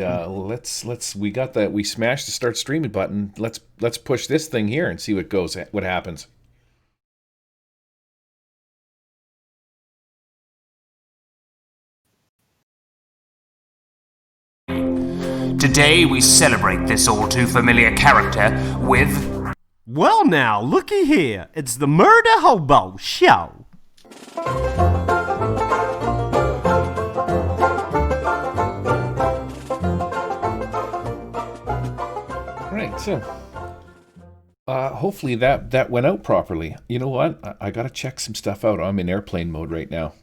We got that. We smashed the start streaming button. Let's push this thing here and see what happens. Today we celebrate this all too familiar character with... Well now, looky here. It's the Murder Hobo Show. Right, so hopefully that went out properly. You know what? I got to check some stuff out. I'm in airplane mode right now.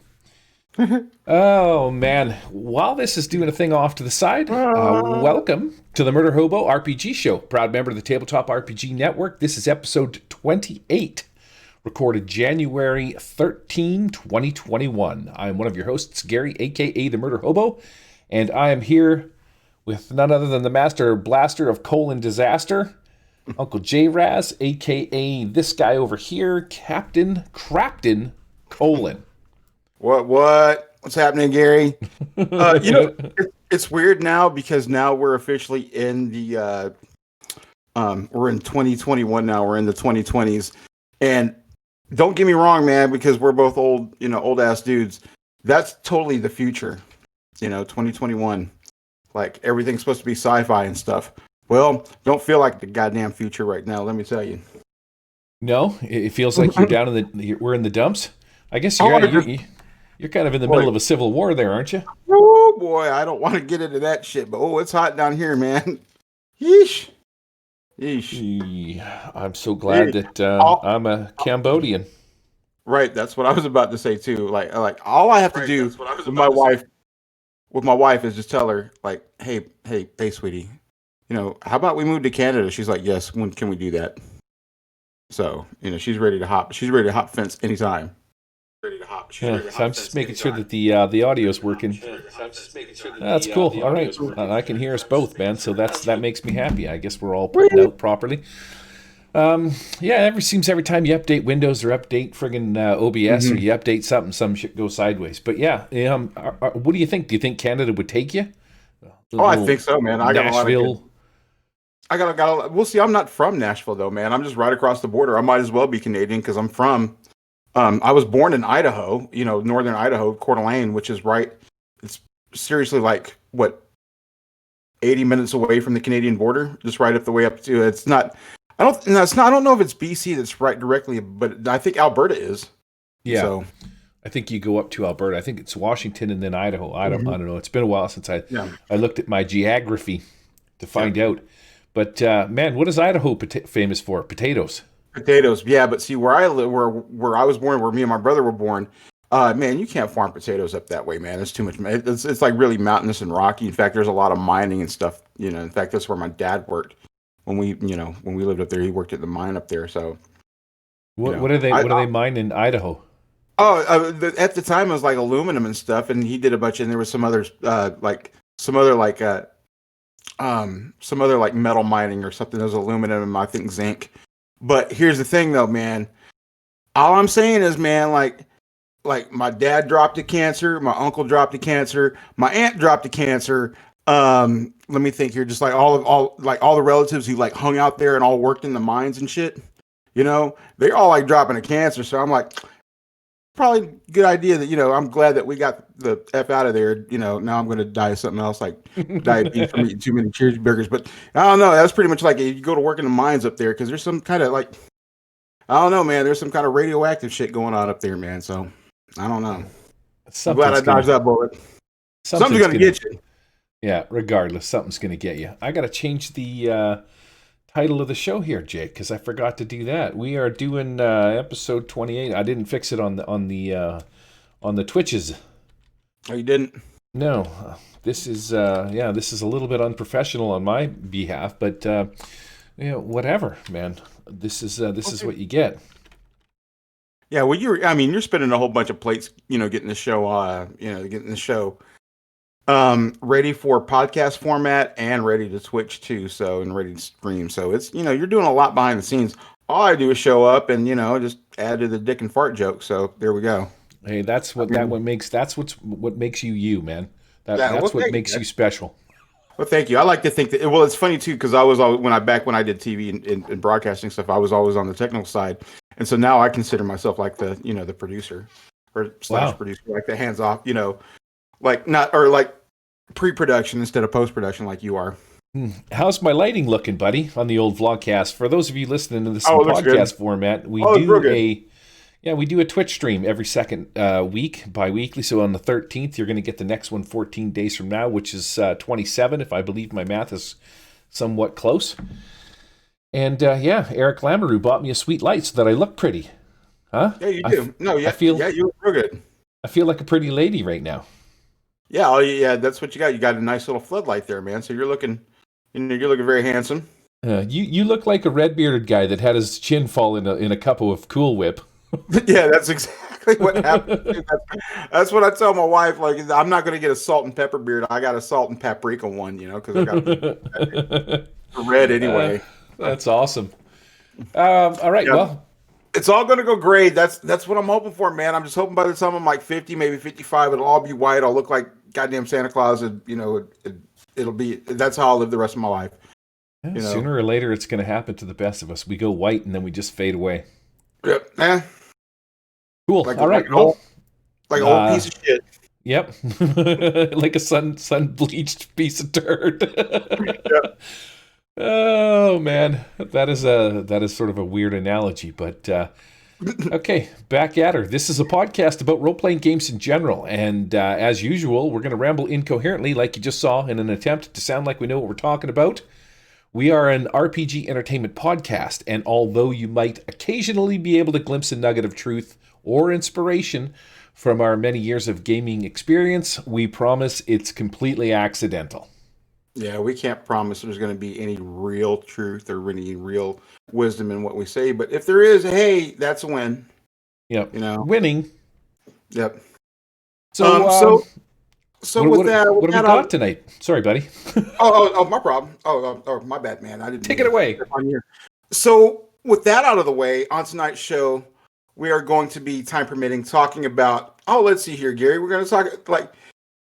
Oh, man. While this is doing a thing off to the side, welcome to the Murder Hobo RPG Show. Proud member of the Tabletop RPG Network. This is episode 28, recorded January 13, 2021. I'm one of your hosts, Gary, a.k.a. the Murder Hobo, and I am here with none other than the Master Blaster of Colon Disaster, Uncle J-Raz, a.k.a. this guy over here, Captain Crapton Colon. What's happening, Gary? It's weird now because now we're officially in the we're in 2021 now. We're in the 2020s, and don't get me wrong, man, because we're both old ass dudes. That's totally the future, 2021. Like everything's supposed to be sci-fi and stuff. Well, don't feel like the goddamn future right now. Let me tell you. No, it feels like you're we're in the dumps. I guess you're kind of in the middle of a civil war there, aren't you? Oh boy, I don't want to get into that shit, but it's hot down here, man. Yeesh. I'm so glad that I'm a Cambodian. Right, that's what I was about to say too. Like all I have to do with my wife is just tell her, like, hey, sweetie, how about we move to Canada? She's like, yes. When can we do that? So she's ready to hop. She's ready to hop fence anytime. So I'm just making sure that the audio's working. That's cool. All right, I can hear us both, man. So that makes me happy. I guess we're all putting out properly. Every time you update Windows or update friggin' OBS or you update something, some shit goes sideways. But what do you think? Do you think Canada would take you? I think so, man. I got Nashville. We'll see. I'm not from Nashville though, man. I'm just right across the border. I might as well be Canadian because I'm from. I was born in Idaho, northern Idaho, Coeur d'Alene, which is right. It's seriously like 80 minutes away from the Canadian border, just right up the way up to. It's not. I don't know if it's BC that's right directly, but I think Alberta is. Yeah. So, I think you go up to Alberta. I think it's Washington and then Idaho. I don't know. It's been a while since I looked at my geography to find out. But man, what is Idaho famous for? Potatoes. Potatoes, yeah, but see where I live, where I was born, where me and my brother were born, man, you can't farm potatoes up that way, man. It's too much. It's like really mountainous and rocky. In fact, there's a lot of mining and stuff. In fact, that's where my dad worked when we lived up there. He worked at the mine up there. So, what do they mine in Idaho? Oh, at the time it was like aluminum and stuff, and he did a bunch, and there was some other metal mining or something. There was aluminum and I think zinc. But here's the thing, though, man. All I'm saying is, man, like my dad dropped to cancer, my uncle dropped to cancer, my aunt dropped to cancer. Let me think here. Just like all the relatives who like hung out there and all worked in the mines and shit. They're all like dropping to cancer. So I'm like, probably a good idea that I'm glad that we got the F out of there. Now I'm going to die of something else, like diabetes from eating too many cheeseburgers. But I don't know. That's pretty much like you go to work in the mines up there because there's some kind of like, I don't know, man. There's some kind of radioactive shit going on up there, man. So I don't know. I'm glad I dodged that bullet. Something's going to get you. Yeah, regardless, something's going to get you. I got to change the title of the show here, Jake, because I forgot to do that. We are doing episode 28. I didn't fix it on the Twitches. Oh, you didn't? No. This is a little bit unprofessional on my behalf, but whatever, man. This is what you get. Yeah, well, you're spinning a whole bunch of plates, getting the show, ready for podcast format and ready to Twitch too, and ready to stream. So it's, you're doing a lot behind the scenes. All I do is show up and, just add to the dick and fart joke. So there we go. Hey, what makes you, man. That's what makes you special. Well, thank you. I like to think that. Well, it's funny too because I was always when I did TV and broadcasting stuff, I was always on the technical side, and so now I consider myself like the producer or slash Wow. producer, like the hands off, like not or like pre-production instead of post-production, like you are. How's my lighting looking, buddy, on the old vlogcast? For those of you listening to this in Oh, it looks good. podcast format, we Oh, it's real do good. we do a Twitch stream every second week, bi-weekly. So on the 13th, you're going to get the next one 14 days from now, which is 27, if I believe my math is somewhat close. And Eric Lamoureux bought me a sweet light so that I look pretty. Huh? Yeah, you do. Yeah, you look real good. I feel like a pretty lady right now. Yeah, yeah, that's what you got. You got a nice little floodlight there, man. So you're looking very handsome. You look like a red-bearded guy that had his chin fall in a cup of Cool Whip. Yeah, that's exactly what happened. That's what I tell my wife. Like, I'm not going to get a salt and pepper beard. I got a salt and paprika one, because I got the red anyway. That's awesome. All right, Yeah. well, It's all going to go great. That's what I'm hoping for, man. I'm just hoping by the time I'm like 50, maybe 55, it'll all be white. I'll look like goddamn Santa Claus. And, it'll be. That's how I'll live the rest of my life. sooner or later, it's going to happen to the best of us. We go white and then we just fade away. Yep. Cool. Like, All right. Like an old piece of shit. Yep. Like a sun bleached piece of dirt. Yep. Oh man, that is sort of a weird analogy, but okay, back at her. This is a podcast about role-playing games in general, and as usual, we're going to ramble incoherently, like you just saw, in an attempt to sound like we know what we're talking about. We are an RPG entertainment podcast, and although you might occasionally be able to glimpse a nugget of truth or inspiration from our many years of gaming experience, we promise it's completely accidental. Yeah, we can't promise there's going to be any real truth or any real wisdom in what we say, but if there is, hey, that's a win. Yep. Winning. Yep. So, with that, what have we got tonight? Sorry, buddy. oh, my problem. Oh, my bad, man. I didn't take it away. So, with that out of the way, on tonight's show, we are going to be, time permitting, talking about. Oh, let's see here, Gary. We're going to talk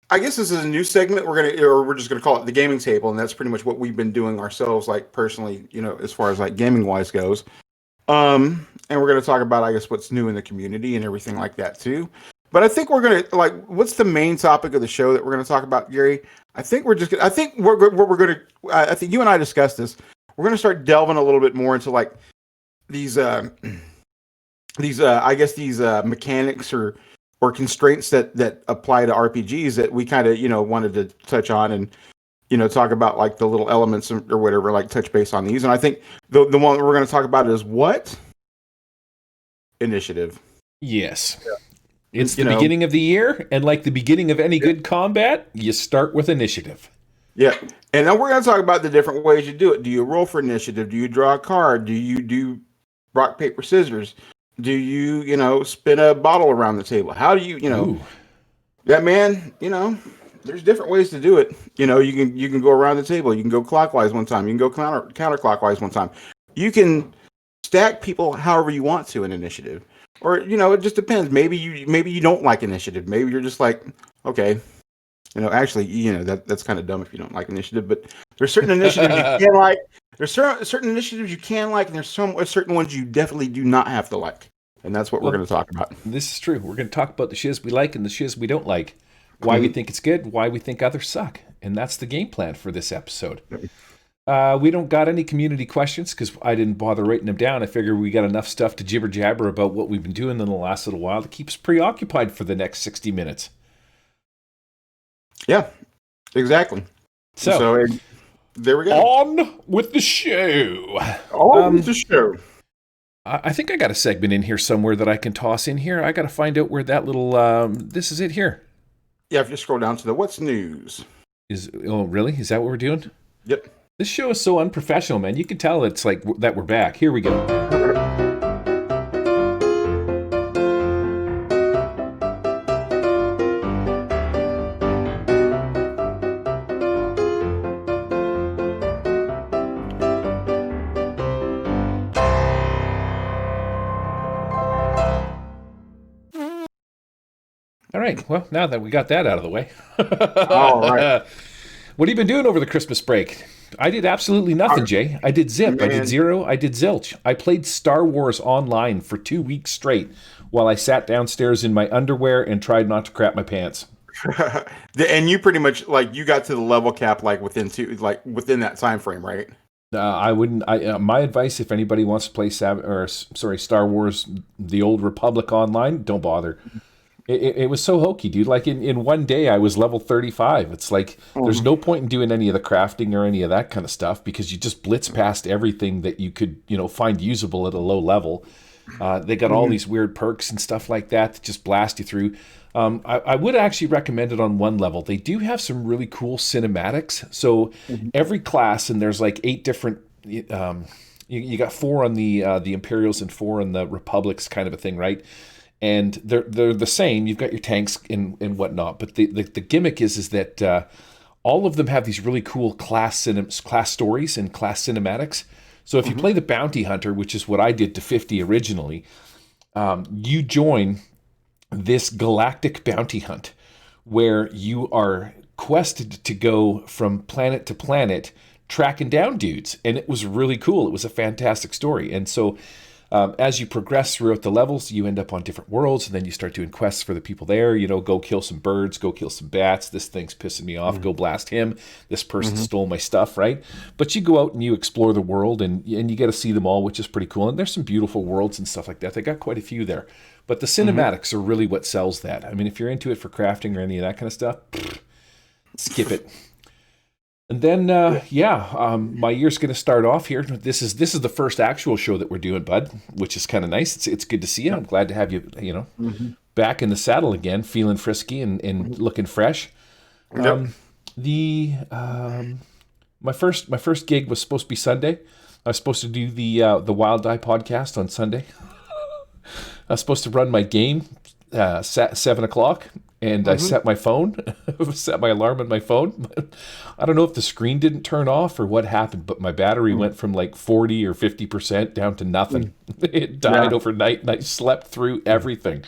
I guess this is a new segment. We're just gonna call it the gaming table, and that's pretty much what we've been doing ourselves, like personally, as far as like gaming wise goes. And we're gonna talk about, I guess, what's new in the community and everything like that too. But I think we're gonna what's the main topic of the show that we're gonna talk about, Gary? I think what we're gonna. I think you and I discussed this. We're gonna start delving a little bit more into like these mechanics or constraints that apply to RPGs that we kind of wanted to touch on and talk about, like the little elements or whatever, like touch base on these. And I think the one that we're going to talk about is what? Initiative. Yes. Yeah. It's the beginning of the year, and like the beginning of any good combat, you start with initiative. Yeah. And then we're going to talk about the different ways you do it. Do you roll for initiative? Do you draw a card? Do you do rock, paper, scissors? Do you, spin a bottle around the table? How do you, Ooh. Yeah, man, there's different ways to do it. You can go around the table. You can go clockwise one time. You can go counterclockwise one time. You can stack people however you want to in initiative. Or, it just depends. Maybe you don't like initiative. Maybe you're just like, okay, actually, that's kind of dumb if you don't like initiative, but there's certain initiatives you can like. There's certain initiatives you can like, and there's certain ones you definitely do not have to like. And that's what we're going to talk about. This is true. We're going to talk about the shiz we like and the shiz we don't like. Why we think it's good, why we think others suck. And that's the game plan for this episode. We don't got any community questions because I didn't bother writing them down. I figure we got enough stuff to jibber jabber about what we've been doing in the last little while to keep us preoccupied for the next 60 minutes. Yeah, exactly. So there we go. On with the show. I think I got a segment in here somewhere that I can toss in here. I got to find out where that little. This is it here. Yeah, if you scroll down to the what's news. Oh, really? Is that what we're doing? Yep. This show is so unprofessional, man. You can tell it's like that we're back. Here we go. All right. Well, now that we got that out of the way. All right. What have you been doing over the Christmas break? I did absolutely nothing, Jay. I did zip. I did zero. I did zilch. I played Star Wars online for 2 weeks straight while I sat downstairs in my underwear and tried not to crap my pants. And you pretty much like you got to the level cap like within that time frame, right? I wouldn't. My advice, if anybody wants to play Star Wars: The Old Republic online, don't bother. It was so hokey, dude. Like in one day, I was level 35. It's like there's no point in doing any of the crafting or any of that kind of stuff because you just blitz past everything that you could, find usable at a low level. They got all these weird perks and stuff like that just blast you through. I would actually recommend it on one level. They do have some really cool cinematics. So every class, and there's like 8 different. You got 4 on the Imperials and 4 on the Republics, kind of a thing, right? And they're the same. You've got your tanks and whatnot, but the gimmick is that all of them have these really cool class stories and class cinematics. So if you play the Bounty Hunter, which is what I did to 50 originally, you join this galactic bounty hunt where you are quested to go from planet to planet tracking down dudes. And it was really cool. It was a fantastic story. And so as you progress throughout the levels, you end up on different worlds, and then you start doing quests for the people there. Go kill some birds, go kill some bats. This thing's pissing me off. Go blast him. This person stole my stuff, right? But you go out and you explore the world, and you get to see them all, which is pretty cool. And there's some beautiful worlds and stuff like that. They got quite a few there. But the cinematics are really what sells that. I mean, if you're into it for crafting or any of that kind of stuff, skip it. And then, my year's going to start off here. This is the first actual show that we're doing, bud, which is kind of nice. It's good to see you. I'm glad to have you, back in the saddle again, feeling frisky and looking fresh. Yep. My first gig was supposed to be Sunday. I was supposed to do the Wild Eye podcast on Sunday. I was supposed to run my game 7 o'clock. And I set my phone, set my alarm on my phone. I don't know if the screen didn't turn off or what happened, but my battery went from like 40 or 50% down to nothing. It died overnight, and I slept through everything.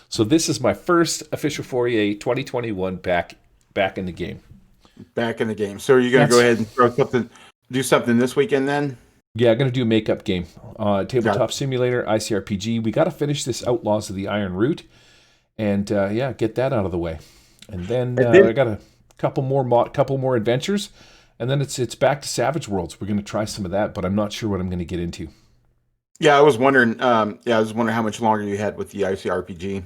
So this is my first official foray, 2021, back in the game. Back in the game. So are you going to go ahead and do something this weekend then? Yeah, I'm going to do a makeup game. Tabletop Simulator, ICRPG. We got to finish this Outlaws of the Iron Root. And get that out of the way, and then I got a couple more adventures, and then it's back to Savage Worlds. We're going to try some of that, but I'm not sure what I'm going to get into. Yeah, I was wondering. How much longer you had with the ICRPG.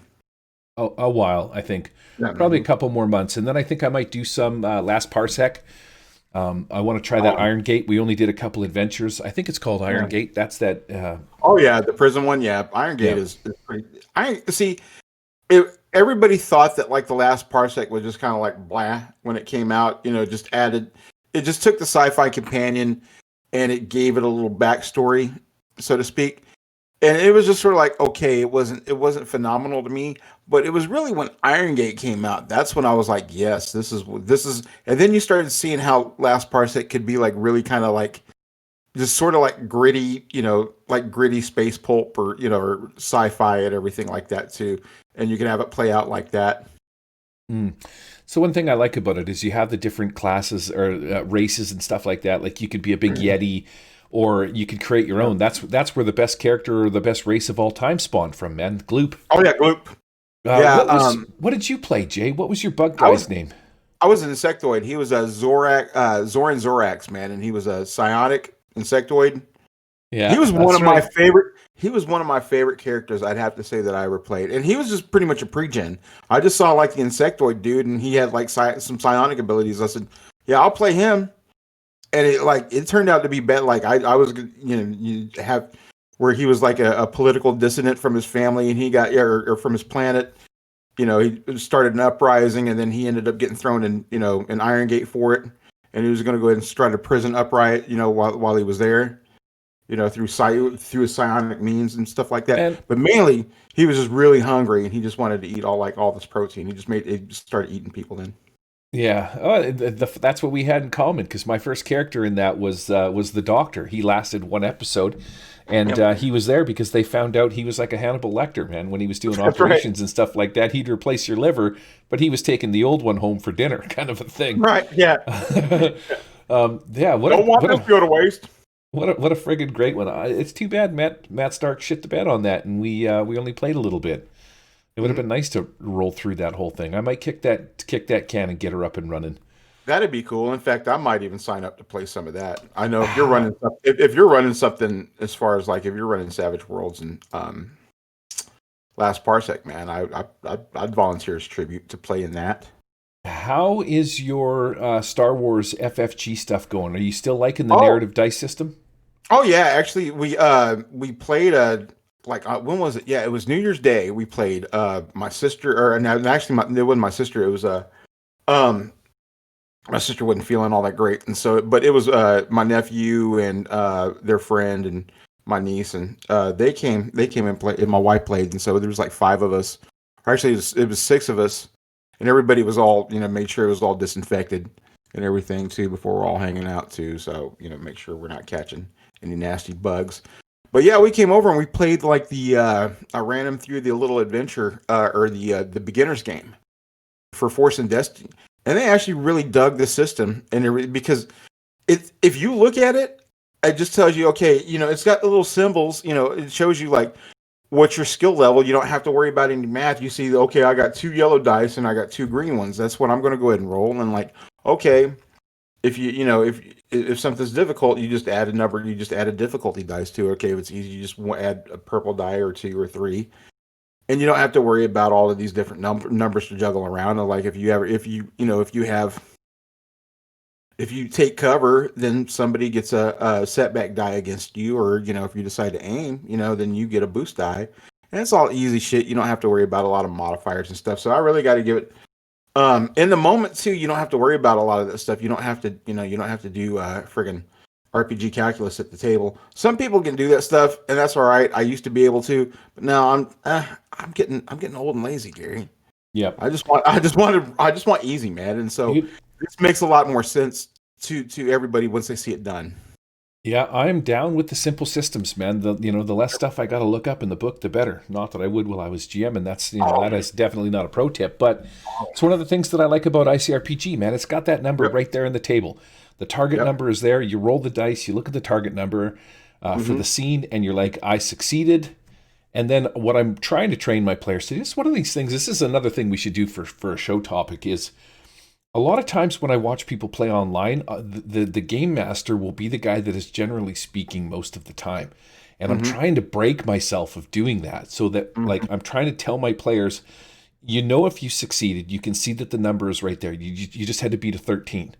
Oh, a while, I think. Probably a couple more months, and then I think I might do some Last Parsec. I want to try that Iron Gate. We only did a couple adventures. I think it's called Iron Gate. That's that. The prison one. Yeah, Iron Gate is pretty. Everybody thought that like the Last Parsec was just kind of like blah when it came out. It just took the sci-fi companion and it gave it a little backstory, so to speak. And it was just sort of like, okay, it wasn't phenomenal to me, but it was really when Iron Gate came out. That's when I was like, yes, this is. And then you started seeing how Last Parsec could be like really kind of like just sort of like gritty, like gritty space pulp or or sci-fi and everything like that too. And you can have it play out like that. So one thing I like about it is you have the different classes or races and stuff like that. Like you could be a big Yeti, or you could create your own. That's where the best character or the best race of all time spawned from, man. Gloop. Oh yeah, Gloop. What did you play, Jay? What was your bug guy's name? I was an insectoid. He was a Zoran Zorax, man, and he was a psionic insectoid. Yeah, he was one of my favorite. He was one of my favorite characters, I'd have to say, that I ever played. And he was just pretty much a pre-gen. I just saw like the insectoid dude, and he had like some psionic abilities. I said, yeah, I'll play him. And it turned out to be better. Like I was, you have where he was like a political dissident from his family, and he got or from his planet. He started an uprising, and then he ended up getting thrown in, an Iron Gate for it. And he was going to go ahead and start a prison uprising, while he was there. Through his psionic means and stuff like that. But mainly, he was just really hungry, and he just wanted to eat all this protein. He just started eating people then. Yeah, that's what we had in common, because my first character in that was the Doctor. He lasted one episode, And he was there because they found out he was like a Hannibal Lecter, man. When he was doing That's operations right. and stuff like that, he'd replace your liver, but he was taking the old one home for dinner, kind of a thing. Right. Yeah. Yeah, Don't want this to go to waste. what a friggin' great one! It's too bad Matt Stark shit the bed on that, and we only played a little bit. It would have been nice to roll through that whole thing. I might kick that can and get her up and running. That'd be cool. In fact, I might even sign up to play some of that. I know if you're running if you're running something as far as like if you're running Savage Worlds and Last Parsec, man, I'd volunteer as tribute to play in that. How is your Star Wars FFG stuff going? Are you still liking the Oh, narrative dice system? oh yeah. Actually, we played when was it? Yeah, it was New Year's Day. We played my sister or no, actually it wasn't my sister. It was um my sister wasn't feeling all that great, and so but it was my nephew and their friend and my niece, and they came and played, and my wife played, and so there was like five of us. Or actually, it was six of us, and everybody was all made sure it was all disinfected and everything too before we're all hanging out too. So make sure we're not catching any nasty bugs. But yeah, we came over and we played like I ran them through the little adventure or the beginner's game for Force and Destiny, and they actually really dug the system, and because if you look at it, it just tells you, okay, it's got the little symbols, it shows you like what's your skill level. You don't have to worry about any math. You see, okay, I got 2 yellow dice and I got 2 green ones. That's what I'm going to go ahead and roll. And like, okay, if something's difficult, you just add a number. You just add a difficulty dice to it. Okay, if it's easy, you just add a purple die or 2 or 3. And you don't have to worry about all of these different numbers to juggle around. And like if you take cover, then somebody gets a setback die against you, or if you decide to aim, then you get a boost die. And it's all easy shit. You don't have to worry about a lot of modifiers and stuff. So I really got to give it. In the moment too, you don't have to worry about a lot of that stuff. You don't have to, you don't have to do friggin' RPG calculus at the table. Some people can do that stuff, and that's all right. I used to be able to, but now I'm getting old and lazy, Gary. Yeah. I just want easy, man. And so this makes a lot more sense to everybody once they see it done. Yeah, I'm down with the simple systems, man. The less stuff I got to look up in the book, the better. Not that I would while I was GM, and that's that is definitely not a pro tip, but it's one of the things that I like about ICRPG, man. It's got that number right there in the table. The target number is there. You roll the dice, you look at the target number for the scene, and you're like, I succeeded. And then what I'm trying to train my players to do is one of these things. This is another thing we should do for a show topic is. A lot of times when I watch people play online, the game master will be the guy that is generally speaking most of the time. And I'm trying to break myself of doing that so that like I'm trying to tell my players, if you succeeded, you can see that the number is right there. You just had to beat a 13.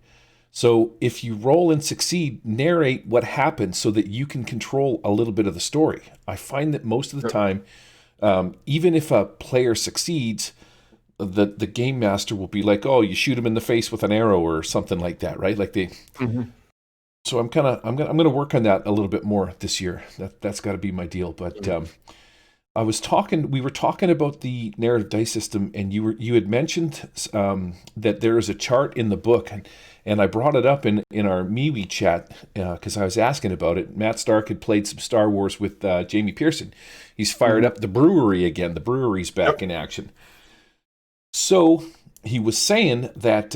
So if you roll and succeed, narrate what happened so that you can control a little bit of the story. I find that most of the time, even if a player succeeds, the game master will be like, oh, you shoot him in the face with an arrow or something like that, right? Like So I'm gonna work on that a little bit more this year. That's got to be my deal. But we were talking about the narrative dice system, and you had mentioned that there is a chart in the book, and I brought it up in our MeWe chat because I was asking about it. Matt Stark had played some Star Wars with Jamie Pearson. He's fired up the brewery again. The brewery's back in action. So he was saying that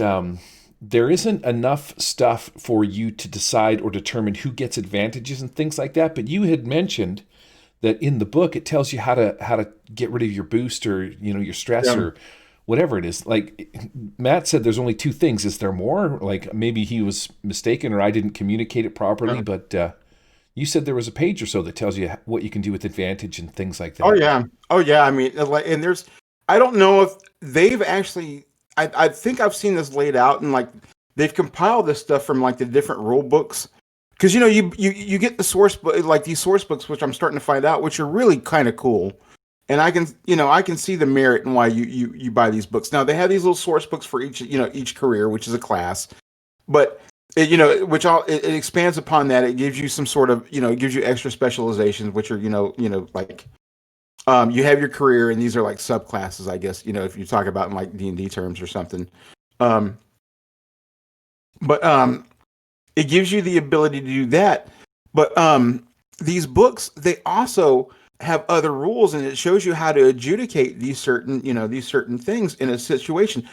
there isn't enough stuff for you to decide or determine who gets advantages and things like that. But you had mentioned that in the book it tells you how to get rid of your boost or your stress or whatever it is. Like Matt said, there's only 2 things. Is there more? Like maybe he was mistaken or I didn't communicate it properly. But you said there was a page or so that tells you what you can do with advantage and things like that. Oh yeah. I mean, and there's. I don't know if they've actually. I think I've seen this laid out, and like they've compiled this stuff from like the different rule books, because you get the source book, like these source books, which I'm starting to find out, which are really kind of cool, and I can see the merit in why you buy these books. Now they have these little source books for each career, which is a class, but it expands upon that. It gives you some sort of it gives you extra specializations, which are like. You have your career, and these are like subclasses, I guess. If you talk about in like D&D terms or something, but it gives you the ability to do that. But these books, they also have other rules, and it shows you how to adjudicate these certain things in a situation.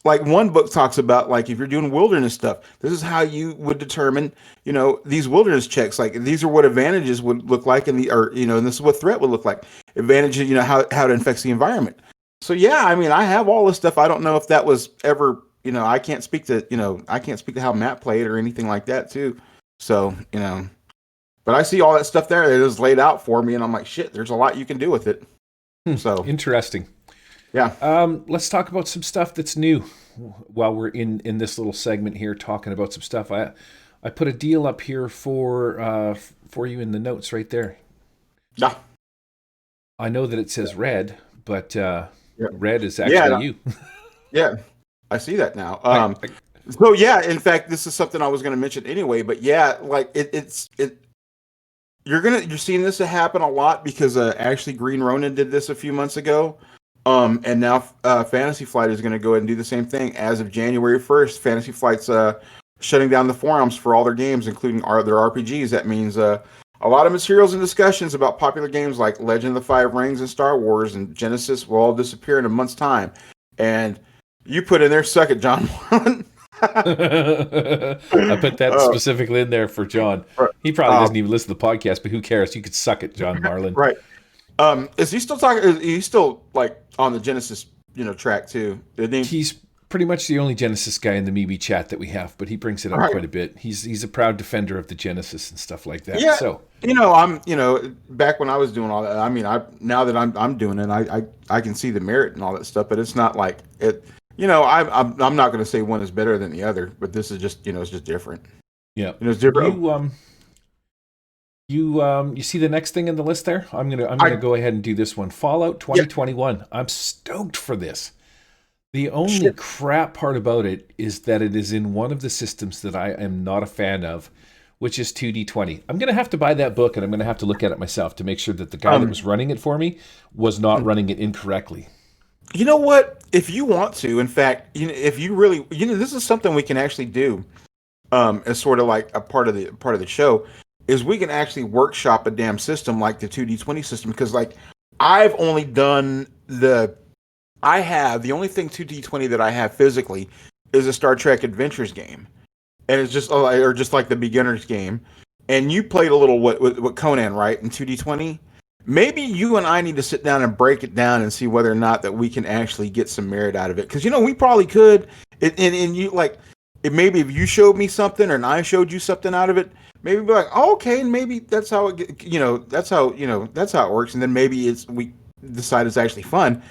Like one book talks about, like, if you're doing wilderness stuff, this is how you would determine, these wilderness checks. Like, these are what advantages would look like and this is what threat would look like. Advantages, how it affects the environment. So yeah, I mean, I have all this stuff. I don't know if that was ever, I can't speak to how Matt played or anything like that too. So, but I see all that stuff there that is laid out for me, and I'm like, shit, there's a lot you can do with it. So Interesting. yeah. Let's talk about some stuff that's new while we're in this little segment here talking about some stuff. I put a deal up here for you in the notes right there. Yeah. I know that it says red, but Yeah. red is actually you. Yeah, I see that now. So yeah, in fact, this is something I was going to mention anyway. But yeah, like you're seeing this happen a lot because actually Green Ronin did this a few months ago, and now Fantasy Flight is going to go ahead and do the same thing as of January 1st. Fantasy Flight's shutting down the forums for all their games, including their RPGs. That means a lot of materials and discussions about popular games like Legend of the Five Rings and Star Wars and Genesis will all disappear in a month's time. And you put in there, suck it, John. I put that specifically in there for John. He probably doesn't even listen to the podcast, but who cares? You could suck it, John Marlin. Right. Is he still talking? Is he still like on the Genesis, track too? He's pretty much the only Genesis guy in the MeWe chat that we have, but he brings it up quite a bit. He's a proud defender of the Genesis and stuff like that. Yeah. So I'm back when I was doing all that. I mean, now that I'm doing it, I can see the merit and all that stuff, but it's not like it. I'm not going to say one is better than the other, but this is just it's just different. Yeah, it's different. You see the next thing in the list there? I'm gonna go ahead and do this one. Fallout 2021. Yeah. I'm stoked for this. The only crap part about it is that it is in one of the systems that I am not a fan of, which is 2D20. I'm going to have to buy that book, and I'm going to have to look at it myself to make sure that the guy that was running it for me was not running it incorrectly. You know what? If you want to, in fact, if you really, this is something we can actually do as sort of like a part of the show, is we can actually workshop a damn system like the 2D20 system, because like I've only done the only thing 2D20 that I have physically is a Star Trek Adventures game. And it's just like the beginner's game. And you played a little what Conan, right, in 2D20? Maybe you and I need to sit down and break it down and see whether or not that we can actually get some merit out of it. Because, we probably could. And you like, maybe if you showed me something and I showed you something out of it, maybe be like, oh, okay, and maybe that's how that's how it works. And then maybe we decide it's actually fun.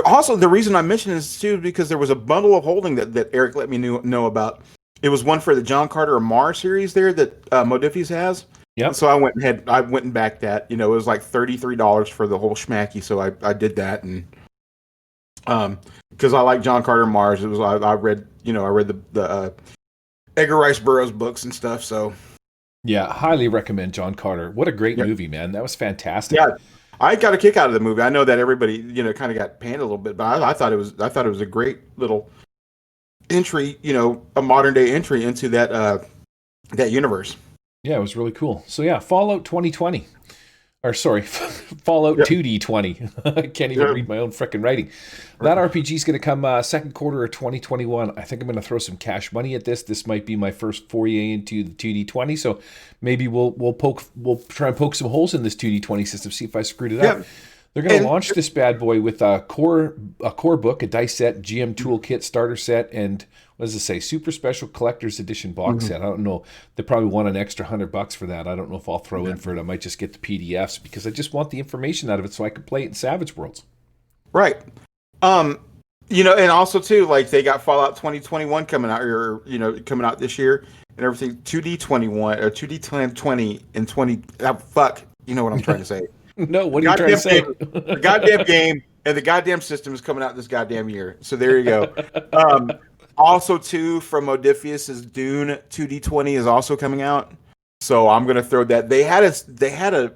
Also, the reason I mentioned this too is because there was a bundle of holding that Eric let me know about. It was one for the John Carter of Mars series there that Modiphies has. Yeah. So I went and backed that. It was like $33 for the whole schmacky. So I did that, and because I like John Carter of Mars. It was I read the Edgar Rice Burroughs books and stuff. So yeah, highly recommend John Carter. What a great movie, man! That was fantastic. Yeah. I got a kick out of the movie. I know that everybody, kind of got panned a little bit, but I thought it was a great little entry, a modern day entry into that universe. Yeah, it was really cool. So yeah, Fallout 2020. Or sorry, Fallout 2D20. I can't even read my own frickin' writing. That RPG is going to come second quarter of 2021. I think I'm going to throw some cash money at this. This might be my first foray into the 2D20. So maybe we'll try and poke some holes in this 2D20 system, see if I screwed it up. They're going to launch this bad boy with a core book, a dice set, GM toolkit, starter set, and what does it say? Super special collector's edition box set. I don't know. They probably want an extra $100 for that. I don't know if I'll throw in for it. I might just get the PDFs because I just want the information out of it so I can play it in Savage Worlds. Right. And also too, like they got Fallout 2021 coming out, or coming out this year and everything. 2D21 or 2D20 and 20. Fuck. You know what I'm trying to say. No, what are you trying to say? The goddamn game and the goddamn system is coming out this goddamn year. So there you go. Also, too, from Modiphius' Dune 2D20 is also coming out. So I'm gonna throw that. They had a.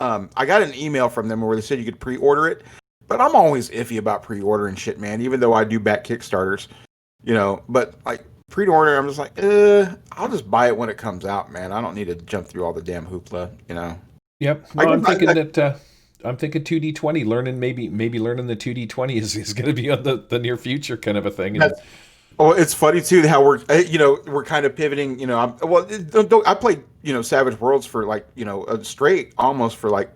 I got an email from them where they said you could pre-order it, but I'm always iffy about pre-ordering shit, man. Even though I do back Kickstarters, but like pre-order, I'm just like, I'll just buy it when it comes out, man. I don't need to jump through all the damn hoopla, Yep. No, I'm thinking 2D20. Maybe learning the 2D20 is going to be on the near future kind of a thing. And Oh, it's funny too how we're kind of pivoting. I played Savage Worlds for like a straight almost for like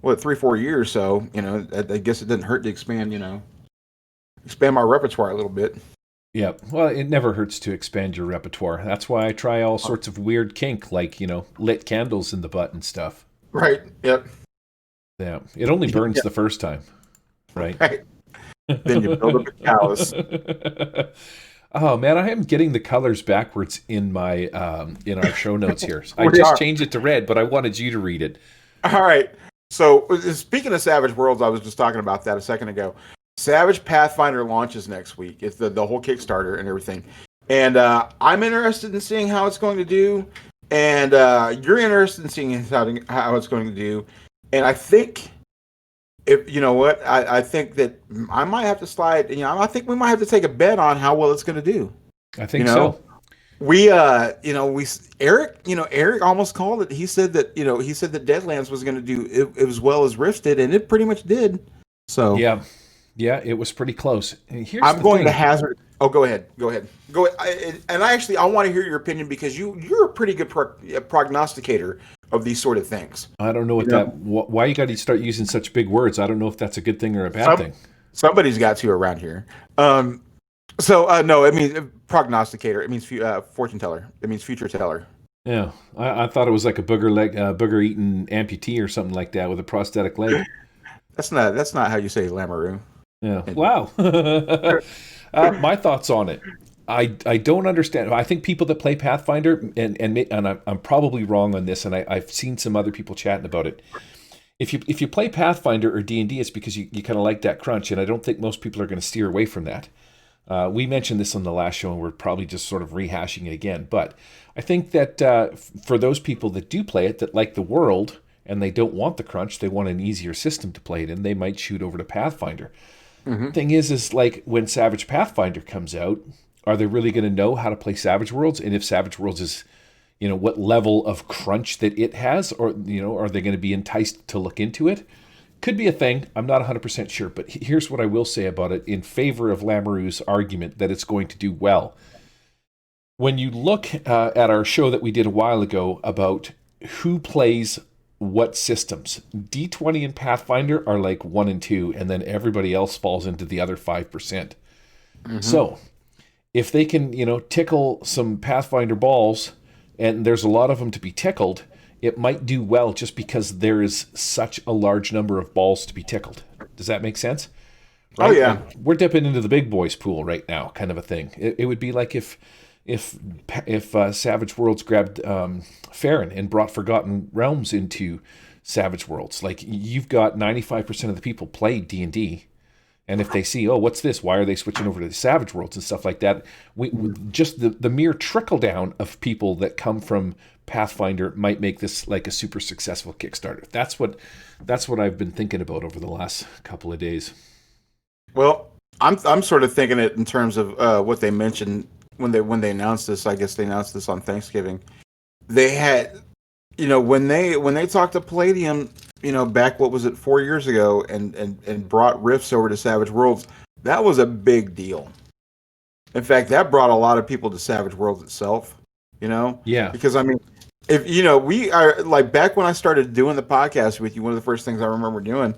what 3-4 years. So I guess it didn't hurt to expand my repertoire a little bit. yeah, well, it never hurts to expand your repertoire. That's why I try all sorts of weird kink, like lit candles in the butt and stuff. Right. Yep. Yeah, it only burns the first time, right? Right. Then you build up a callus. Oh man, I am getting the colors backwards in my in our show notes here. I We just are. changed it to red, but I wanted you to read it. All right. So speaking of Savage Worlds, I was just talking about that a second ago. Savage Pathfinder launches next week. It's the whole Kickstarter and everything. And I'm interested in seeing how it's going to do. And you're interested in seeing how it's going to do. And I think, if you know what, I think that I might have to slide. I think we might have to take a bet on how well it's going to do. I think so. Eric almost called it. He said that Deadlands was going to do it as well as Rifted, and it pretty much did. So Yeah, it was pretty close. I'm going to hazard. Oh, go ahead. I want to hear your opinion because you're a pretty good prognosticator of these sort of things. I don't know why you got to start using such big words. I don't know if that's a good thing or a bad thing. Somebody's got to around here. No, it means prognosticator. It means fortune teller. It means future teller. Yeah, I thought it was like a booger eating amputee or something like that with a prosthetic leg. That's not how you say Lamoureux. Yeah. Wow. My thoughts on it. I don't understand. I think people that play Pathfinder, and I'm probably wrong on this, and I've seen some other people chatting about it. If you play Pathfinder or D&D, it's because you kind of like that crunch, and I don't think most people are going to steer away from that. We mentioned this on the last show, and we're probably just sort of rehashing it again. But I think that for those people that do play it, that like the world, and they don't want the crunch, they want an easier system to play it in, they might shoot over to Pathfinder. Mm-hmm. Thing is like when Savage Pathfinder comes out, are they really going to know how to play Savage Worlds? And if Savage Worlds is, what level of crunch that it has, or, are they going to be enticed to look into it? Could be a thing. I'm not 100% sure. But here's what I will say about it in favor of Lamoureux's argument that it's going to do well. When you look at our show that we did a while ago about who plays what systems, D20 and Pathfinder are like 1 and 2, and then everybody else falls into the other 5%. Mm-hmm. So if they can, tickle some Pathfinder balls, and there's a lot of them to be tickled, it might do well just because there is such a large number of balls to be tickled. Does that make sense? Right? Oh, yeah. We're dipping into the big boys pool right now, kind of a thing. It would be like if Savage Worlds grabbed Farron and brought Forgotten Realms into Savage Worlds. Like, you've got 95% of the people play D&D, and if they see, oh, what's this? Why are they switching over to the Savage Worlds and stuff like that? We just the mere trickle down of people that come from Pathfinder might make this like a super successful Kickstarter. That's what I've been thinking about over the last couple of days. Well, I'm sort of thinking it in terms of what they mentioned when they announced this. I guess they announced this on Thanksgiving. They had, when they talked to Palladium, back, what was it, 4 years ago, and brought Rifts over to Savage Worlds, that was a big deal. In fact, that brought a lot of people to Savage Worlds itself. Yeah. Because if we are like, back when I started doing the podcast with you, one of the first things I remember doing,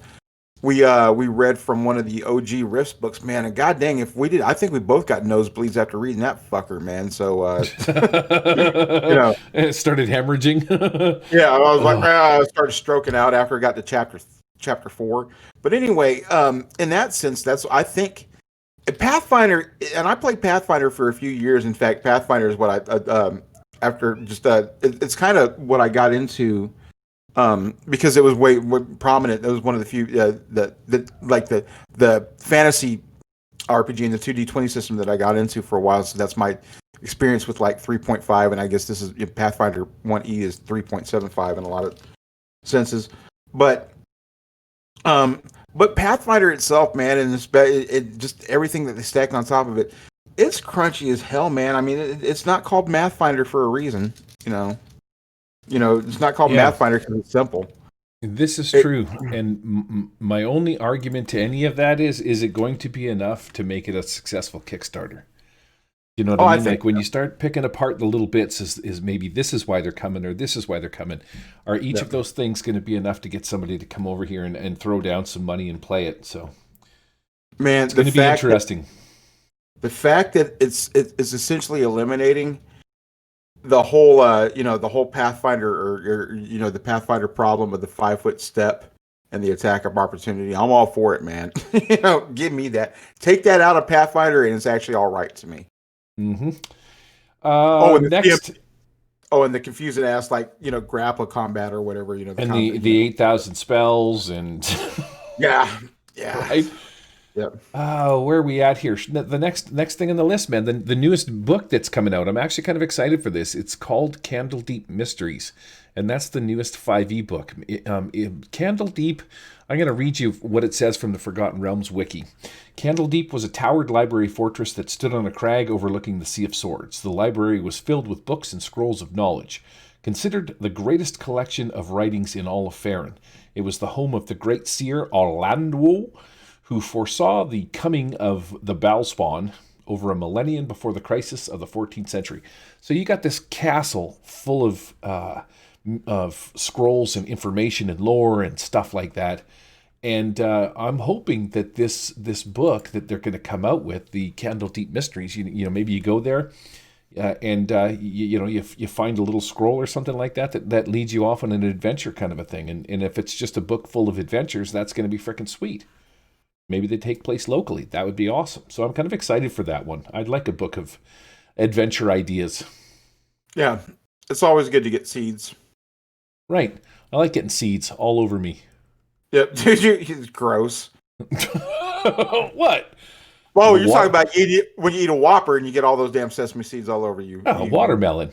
we read from one of the OG Rifts books, man, and god dang, if we did, I think we both got nosebleeds after reading that fucker, man. So it started hemorrhaging. Yeah, I was like, I started stroking out after I got to chapter 4. But anyway, in that sense, that's, I think, Pathfinder, and I played Pathfinder for a few years. In fact, Pathfinder is what I after just it's kind of what I got into, because it was way prominent. It was one of the few the fantasy RPG and the 2D20 system that I got into for a while. So that's my experience with like 3.5, and I guess this is Pathfinder 1E is 3.75 in a lot of senses, but Pathfinder itself, man, and it just everything that they stacked on top of it, it's crunchy as hell, man. I mean, it's not called Mathfinder for a reason, It's not called Mathfinder because it's simple. This is true, and my only argument to any of that is it going to be enough to make it a successful Kickstarter? You know what I mean? Like when you start picking apart the little bits, is maybe this is why they're coming, or this is why they're coming. Are each of those things going to be enough to get somebody to come over here and throw down some money and play it? So, man, it's going to be interesting. The fact that it's essentially eliminating the whole, the whole Pathfinder or the Pathfinder problem of the 5-foot step and the attack of opportunity. I'm all for it, man. Give me that. Take that out of Pathfinder, and it's actually all right to me. Mm-hmm. And next. And the confusing ass, grapple combat or whatever, And the 8,000 spells and. yeah. Right? Yep. Where are we at here? The next thing on the list, man. The newest book that's coming out. I'm actually kind of excited for this. It's called Candledeep Mysteries, and that's the newest 5e book. Candledeep. I'm going to read you what it says from the Forgotten Realms wiki. Candledeep was a towered library fortress that stood on a crag overlooking the Sea of Swords. The library was filled with books and scrolls of knowledge, considered the greatest collection of writings in all of Faerun. It was the home of the great seer Orlando, who foresaw the coming of the Baalspawn over a millennium before the crisis of the 14th century. So you got this castle full of scrolls and information and lore and stuff like that. And I'm hoping that this book that they're going to come out with, the Candledeep Mysteries, maybe you go there and you find a little scroll or something like that leads you off on an adventure kind of a thing. And if it's just a book full of adventures, that's going to be freaking sweet. Maybe they take place locally. That would be awesome. So I'm kind of excited for that one. I'd like a book of adventure ideas. Yeah, it's always good to get seeds. Right. I like getting seeds all over me. Yep. It's gross. What? Well, you're talking about when you eat a Whopper and you get all those damn sesame seeds all over you. Oh, watermelon.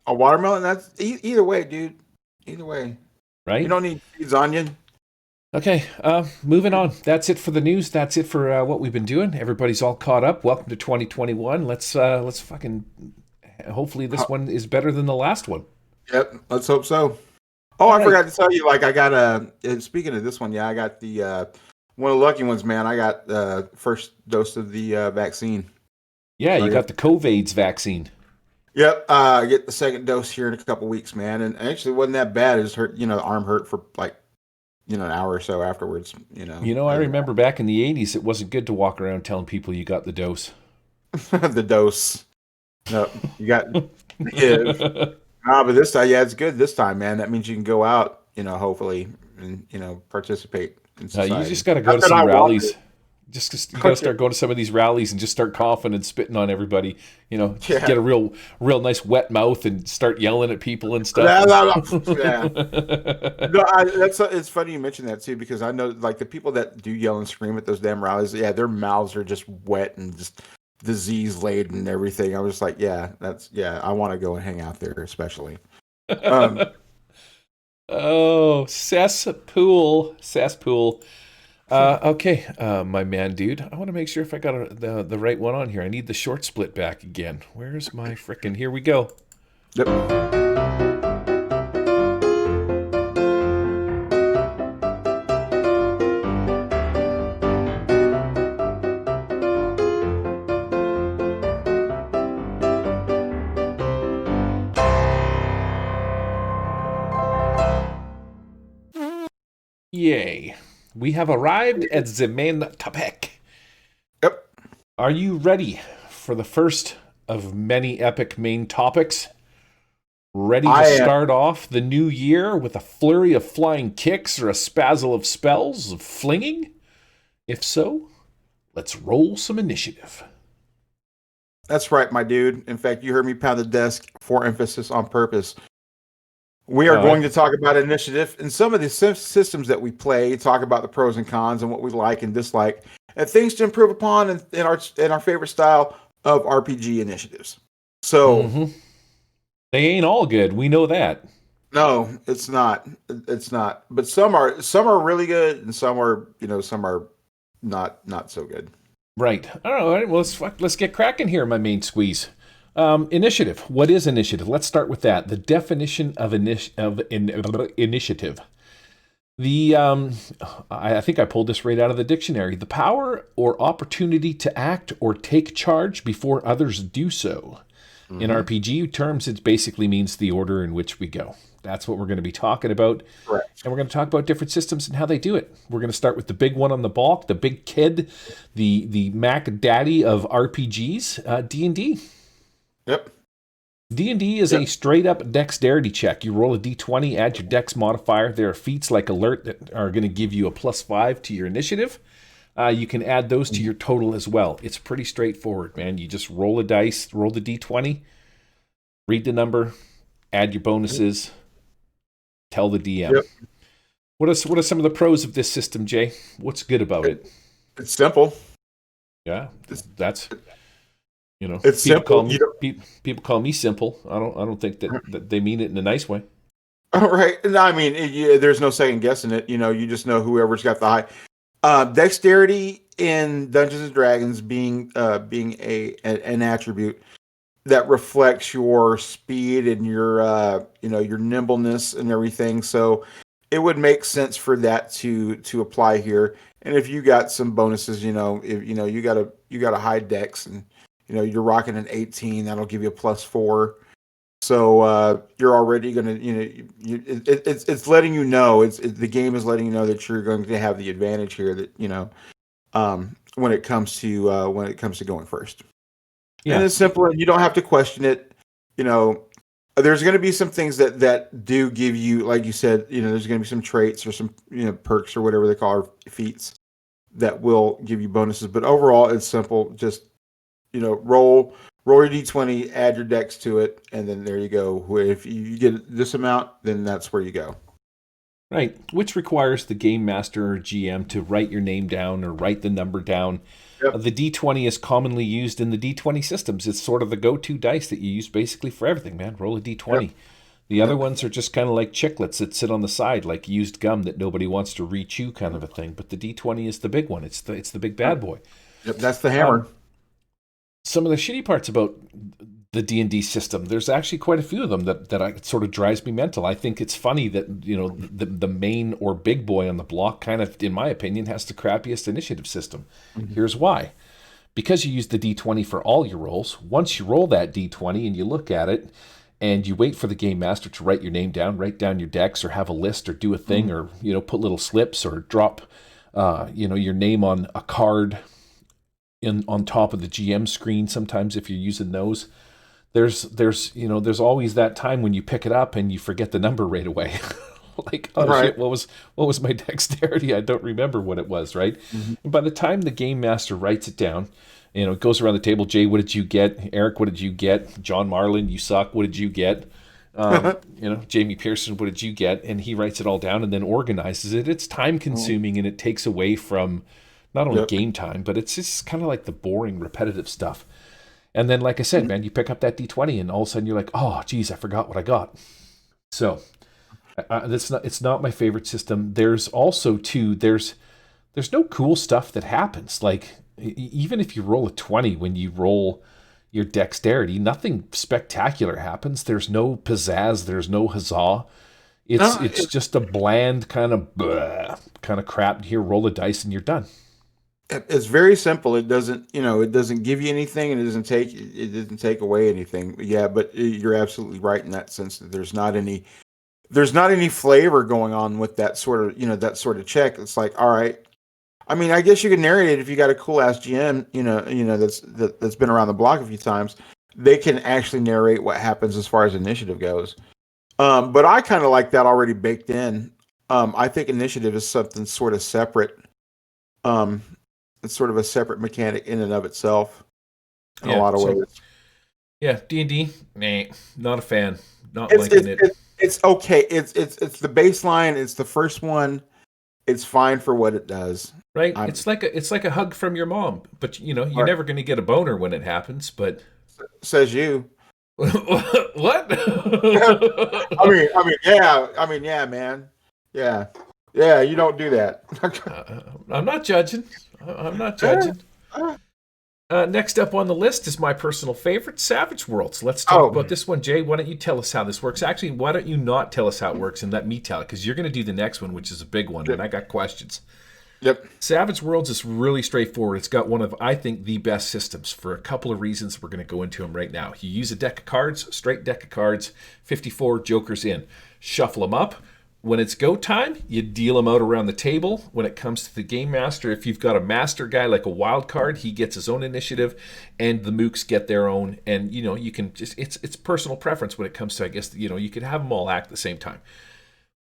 A watermelon? That's either way, dude. Either way. Right? You don't need seeds on you. Okay, moving on. That's it for the news. That's it for what we've been doing. Everybody's all caught up. Welcome to 2021. Let's fucking. Hopefully, this one is better than the last one. Yep, let's hope so. Oh, I forgot to tell you. I got speaking of this one, I got the one of the lucky ones, man. I got the first dose of the vaccine. Yeah, so you got the COVID's vaccine. Yep, I get the second dose here in a couple weeks, man. And actually, it wasn't that bad. It just hurt. The arm hurt for an hour or so afterwards, I remember back in the 80s, it wasn't good to walk around telling people you got the dose. The dose. No, you got, yeah. But this time, it's good this time, man. That means you can go out, hopefully, and, participate in society. You just got to go to some rallies. Just you got to start going to some of these rallies and just start coughing and spitting on everybody. Just get a real nice wet mouth and start yelling at people and stuff. Yeah. No, it's funny you mentioned that too, because I know the people that do yell and scream at those damn rallies. Yeah, their mouths are just wet and just disease laden and everything. I was like, I want to go and hang out there, especially. Oh, cesspool. Okay, my man, dude. I want to make sure if I got the right one on here. I need the short split back again. Where's my frickin'? Here we go. Yep. Yay. We have arrived at the main topic. Yep. Are you ready for the first of many epic main topics? Ready to start off the new year with a flurry of flying kicks or a spazzle of spells of flinging? If so, let's roll some initiative. That's right, my dude. In fact, you heard me pound the desk for emphasis on purpose. We are going to talk about initiative and some of the systems that we play, talk about the pros and cons and what we like and dislike, and things to improve upon in our favorite style of RPG initiatives. So they ain't all good. We know that. No, it's not. It's not. But some are really good, and some are not so good. Right. All right. Well, let's get cracking here, my main squeeze. Initiative. What is initiative? Let's start with that. The definition of initiative. The I think I pulled this right out of the dictionary. The power or opportunity to act or take charge before others do so. In RPG terms, it basically means the order in which we go. That's what we're going to be talking about. Correct. And we're going to talk about different systems and how they do it. We're going to start with the big one on the block, the big kid, the Mac Daddy of RPGs, D&D. Yep. D&D is a straight-up dexterity check. You roll a d20, add your dex modifier. There are feats like Alert that are going to give you a +5 to your initiative. You can add those to your total as well. It's pretty straightforward, man. You just roll a dice, roll the d20, read the number, add your bonuses, tell the DM. Yep. What are some of the pros of this system, Jay? What's good about it? It's simple. Yeah, that's It's people simple. People call me simple. I don't think that they mean it in a nice way. All right. No, I mean, there's no second guessing it. You just know whoever's got the high dexterity in Dungeons and Dragons being an attribute that reflects your speed and your nimbleness and everything. So it would make sense for that to apply here. And if you got some bonuses, if you got a high dex and you're rocking an 18, that'll give you a +4. So you're already gonna, it's letting you know, the game is letting you know that you're going to have the advantage here. That when it comes to going first. Yeah. And it's simple, and you don't have to question it. There's going to be some things that do give you, like you said, there's going to be some traits or some perks or whatever they call it, feats that will give you bonuses. But overall, it's simple. Just roll your d20, add your dex to it, and then there you go. If you get this amount, then that's where you go. Right, which requires the game master or GM to write your name down or write the number down. Yep. The D20 is commonly used in the D20 systems. It's sort of the go-to dice that you use basically for everything, man. Roll a D20. Yep. The other ones are just kind of like chiclets that sit on the side, like used gum that nobody wants to re-chew kind of a thing. But the D20 is the big one. It's the big bad boy. Yep, that's the hammer. Some of the shitty parts about the D&D system, there's actually quite a few of them that sort of drives me mental. I think it's funny that the main or big boy on the block kind of, in my opinion, has the crappiest initiative system. Mm-hmm. Here's why. Because you use the D20 for all your rolls, once you roll that D20 and you look at it and you wait for the game master to write your name down, write down your decks or have a list or do a thing or put little slips or drop your name on a card on top of the GM screen sometimes if you're using those. There's always that time when you pick it up and you forget the number right away. Like, oh right. Shit, what was my dexterity? I don't remember what it was, right? Mm-hmm. And by the time the game master writes it down, it goes around the table. Jay, what did you get? Eric, what did you get? John Marlin, you suck. What did you get? Jamie Pearson, what did you get? And he writes it all down and then organizes it. It's time consuming and it takes away from not only game time, but it's just kind of like the boring, repetitive stuff. And then, like I said, man, you pick up that D20 and all of a sudden you're like, oh, geez, I forgot what I got. So it's not my favorite system. There's also, too, there's no cool stuff that happens. Like, even if you roll a 20 when you roll your dexterity, nothing spectacular happens. There's no pizzazz. There's no huzzah. It's just a bland kind of crap. Here, roll the dice and you're done. It's very simple. It doesn't give you anything, and it doesn't take away anything. Yeah, but you're absolutely right in that sense that there's not any flavor going on with that sort of check. It's like, all right. I mean, I guess you can narrate it if you got a cool ass GM, that's been around the block a few times. They can actually narrate what happens as far as initiative goes. But I kind of like that already baked in. I think initiative is something sort of separate. It's sort of a separate mechanic in and of itself in a lot of ways. Yeah, D&D, nah, not a fan. Not liking it. It's okay. It's the baseline. It's the first one. It's fine for what it does. Right. It's like a hug from your mom, but you're never going to get a boner when it happens. But says you. What? yeah, man. Yeah. You don't do that. I'm not judging. I'm not judging. Next up on the list is my personal favorite, Savage Worlds. Let's talk about this one, Jay. Why don't you tell us how this works? Actually, why don't you not tell us how it works and let me tell it? Because you're going to do the next one, which is a big one, and I got questions. Yep. Savage Worlds is really straightforward. It's got one of, I think, the best systems for a couple of reasons. We're going to go into them right now. You use a deck of cards, straight deck of cards, 54 jokers in. Shuffle them up. When it's go time, you deal them out around the table. When it comes to the game master, if you've got a master guy like a wild card, he gets his own initiative, and the mooks get their own. And you can just it's personal preference when it comes to, I guess, you could have them all act at the same time.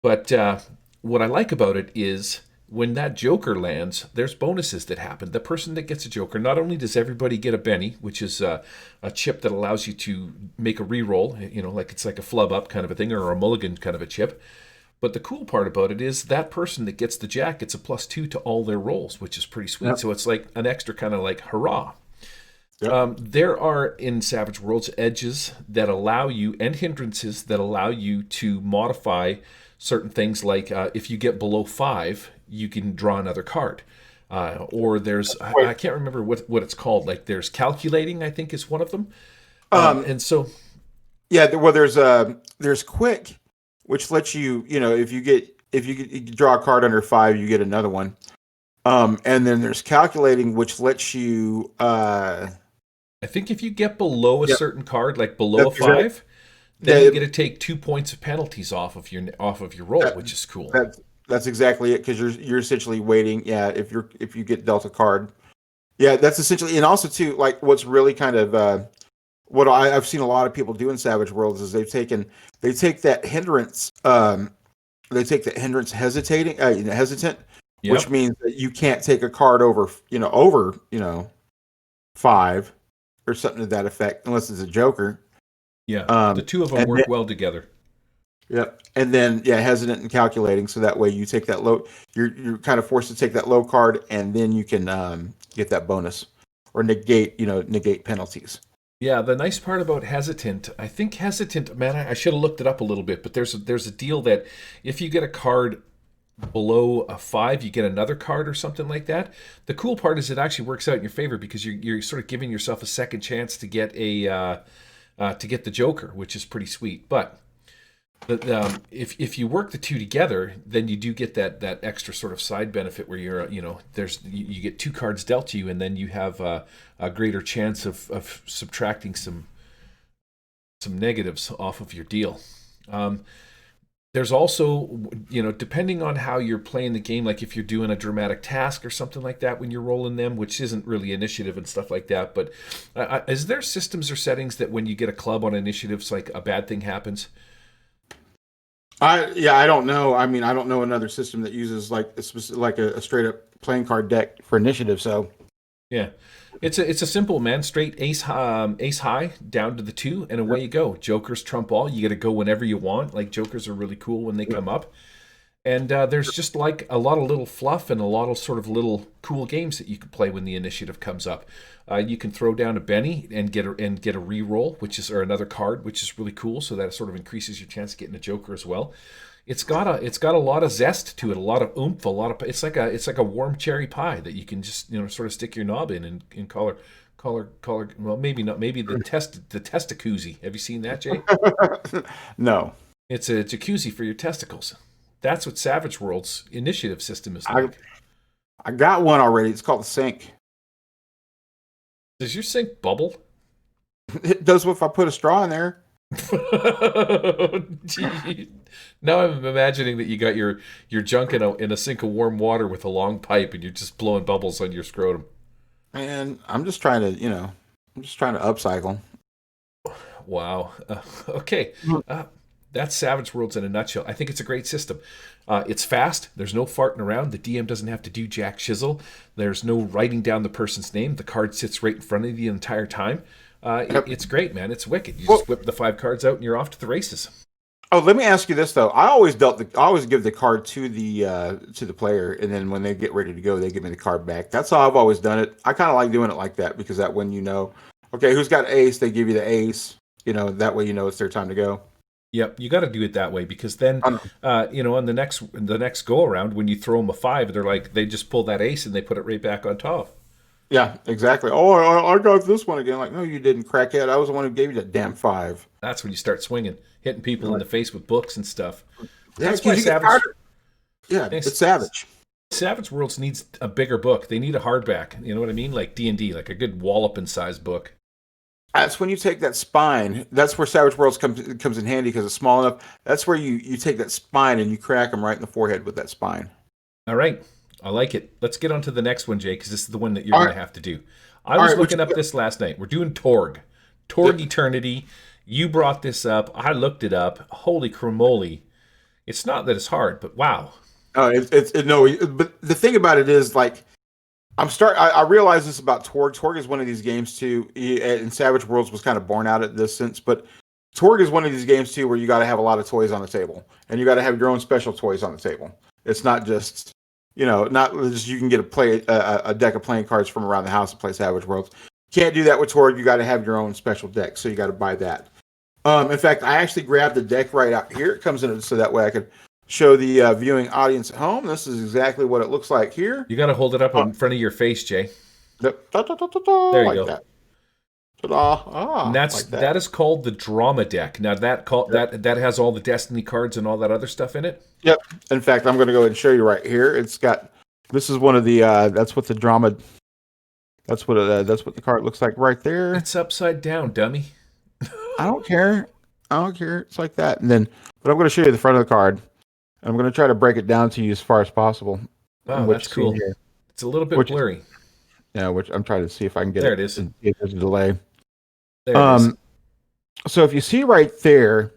But what I like about it is when that joker lands, there's bonuses that happen. The person that gets a joker, not only does everybody get a Benny, which is a chip that allows you to make a reroll, like it's like a flub up kind of a thing or a mulligan kind of a chip. But the cool part about it is that person that gets the jack gets a +2 to all their rolls, which is pretty sweet. Yep. So it's like an extra kind of like hurrah. Yep. There are in Savage Worlds edges that allow you, and hindrances that allow you to modify certain things, like if you get below 5, you can draw another card. Or there's, I can't remember what it's called. Like there's calculating, I think is one of them. And so, yeah, well, there's quick, which lets you, if you draw a card under 5, you get another one. And then there's calculating, which lets you. I think if you get below a certain card, like below a 5, then you get to take 2 points of penalties off of your roll, which is cool. That's exactly it, because you're essentially waiting. Yeah, if you get dealt a card, yeah, that's essentially. And also too, like what's really kind of what I've seen a lot of people do in Savage Worlds is they take that hindrance, hesitant, yep. Which means that you can't take a card over 5 or something to that effect unless it's a joker. Yeah, the two of them work well together. Yep, and then hesitant and calculating, so that way you take that low. You're kind of forced to take that low card, and then you can get that bonus or negate penalties. Yeah, the nice part about hesitant, I think hesitant, man, I should have looked it up a little bit, but there's a deal that if you get a card below a 5, you get another card or something like that. The cool part is it actually works out in your favor, because you're sort of giving yourself a second chance to get the joker, which is pretty sweet. But if you work the two together, then you do get that extra sort of side benefit where you're you get 2 cards dealt to you, and then you have a greater chance of subtracting some negatives off of your deal. There's also, depending on how you're playing the game, like if you're doing a dramatic task or something like that when you're rolling them, which isn't really initiative and stuff like that, but is there systems or settings that when you get a club on initiatives, like a bad thing happens? I don't know. I mean, I don't know another system that uses like a straight up playing card deck for initiative. So, yeah, it's a simple, man, straight ace high down to the 2, and away you go. Jokers trump all. You got to go whenever you want. Like jokers are really cool when they come up, and there's just like a lot of little fluff and a lot of sort of little cool games that you can play when the initiative comes up. You can throw down a Benny and get a reroll, or another card, which is really cool. So that sort of increases your chance of getting a joker as well. It's got a lot of zest to it, a lot of oomph, it's like a warm cherry pie that you can just sort of stick your knob in and color. Well, maybe not. Maybe the testicuzzi. Have you seen that, Jay? No. It's a jacuzzi for your testicles. That's what Savage Worlds initiative system is like. I got one already. It's called the sink. Does your sink bubble? It does if I put a straw in there. Now I'm imagining that you got your junk in a sink of warm water with a long pipe, and you're just blowing bubbles on your scrotum. And I'm just trying to upcycle. Wow. Okay. That's Savage Worlds in a nutshell. I think it's a great system. It's fast. There's no farting around. The DM doesn't have to do jack shizzle. There's no writing down the person's name. The card sits right in front of you the entire time. It's great, man. It's wicked. You just whip the 5 cards out and you're off to the races. Oh, let me ask you this though. I always give the card to the player, and then when they get ready to go, they give me the card back. That's how I've always done it. I kind of like doing it like that, because that when okay, who's got ace, they give you the ace. That way it's their time to go. Yep, you got to do it that way, because then, on the next go around, when you throw them a 5, they just pull that ace and they put it right back on top. Yeah, exactly. Oh, I got this one again. Like, no, you didn't, crackhead. I was the one who gave you that damn 5. That's when you start swinging, hitting people in Like, the face with books and stuff. yeah, That's why because you get tired. Yeah, it's Yes, savage. Savage Worlds needs a bigger book. They need a hardback. You know what I mean? Like D&D, like a good walloping size book. That's when you take that spine. That's where Savage Worlds comes in handy because it's small enough. That's where you take that spine and you crack them right in the forehead with that spine. All right. I like it. Let's get on to the next one, Jay, because this is the one that you're All going right. to have to do. I All was right, looking up this last night. We're doing Torg. Torg Eternity. You brought this up. I looked it up. Holy cramoly. It's not that it's hard, but wow. But the thing about it is, like, I realize this about Torg. Torg is one of these games too, and Savage Worlds was kind of born out at this sense, but Torg is one of these games too where you got to have a lot of toys on the table, and you got to have your own special toys on the table. It's not just, not just you can get a deck of playing cards from around the house and play Savage Worlds. Can't do that with Torg. You got to have your own special deck, so you got to buy that. In fact, I actually grabbed the deck right out here. It comes in so that way I could show the viewing audience at home. This is exactly what it looks like here. You got to hold it up in front of your face, Jay. There you go. That. Ta-da. And that is called the Drama Deck. Now that has all the Destiny cards and all that other stuff in it. Yep. In fact, I'm going to go ahead and show you right here. This is one of the that's what the drama. That's what the card looks like right there. It's upside down, dummy. I don't care. It's like that. But I'm going to show you the front of the card. I'm going to try to break it down to you as far as possible. Oh, that's cool. It's a little bit blurry. Yeah, which I'm trying to see if I can get there. It is. If there's a delay. There it is. So if you see right there,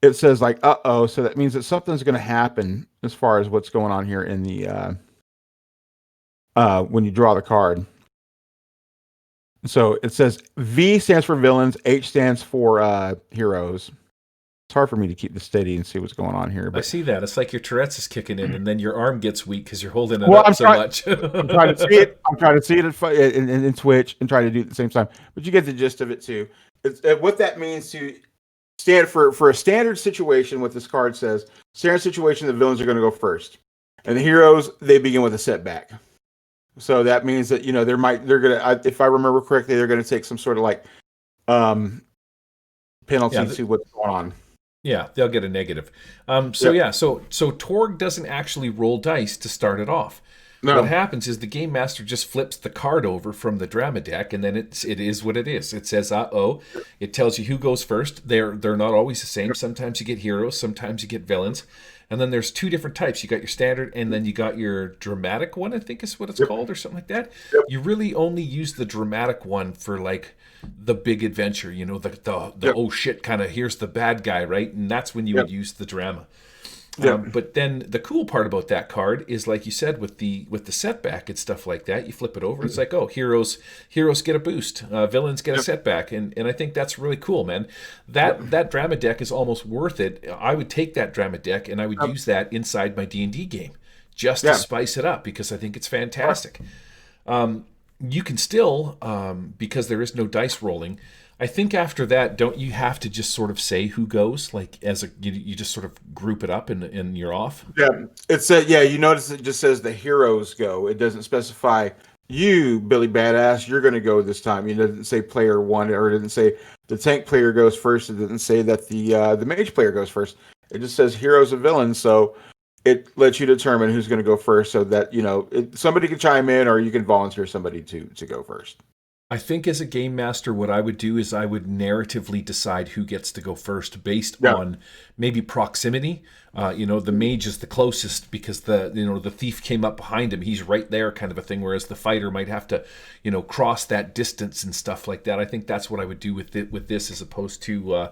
it says like "uh-oh," so that means that something's going to happen as far as what's going on here in the when you draw the card. So it says V stands for villains, H stands for heroes. It's hard for me to keep this steady and see what's going on here. But I see that. It's like your Tourette's is kicking in, and then your arm gets weak because you're holding it up so much. I'm trying to see it. I'm trying to see it in Twitch and trying to do it at the same time. But you get the gist of it too. What that means to stand for a standard situation. What this card says: standard situation, the villains are going to go first, and the heroes they begin with a setback. So that means that they're gonna. If I remember correctly, they're going to take some sort of like penalty to what's going on. Yeah, they'll get a negative. So Torg doesn't actually roll dice to start it off. No. What happens is the game master just flips the card over from the drama deck, and then it is what it is. It says, "uh-oh." It tells you who goes first. They're not always the same. Sometimes you get heroes, sometimes you get villains. And then there's two different types. You got your standard, and then you got your dramatic one, I think is what it's called, or something like that. Yep. You really only use the dramatic one for like the big adventure, the oh shit kind of, here's the bad guy, right? And that's when you would use the drama. But then the cool part about that card is, like you said, with the setback and stuff like that, you flip it over. It's like, oh, heroes get a boost, villains get a setback, and I think that's really cool, man. That drama deck is almost worth it. I would take that drama deck and I would use that inside my D&D game just to spice it up because I think it's fantastic. You can still, because there is no dice rolling, I think after that, don't you have to just sort of say who goes? Like you just sort of group it up and you're off? Yeah. You notice it just says the heroes go. It doesn't specify you, Billy Badass, you're going to go this time. It doesn't say player one, or it doesn't say the tank player goes first. It doesn't say that the mage player goes first. It just says heroes and villains. So it lets you determine who's going to go first so that, somebody can chime in or you can volunteer somebody to go first. I think as a game master, what I would do is I would narratively decide who gets to go first based on maybe proximity. The mage is the closest because the thief came up behind him. He's right there, kind of a thing. Whereas the fighter might have to, cross that distance and stuff like that. I think that's what I would do with this as opposed to,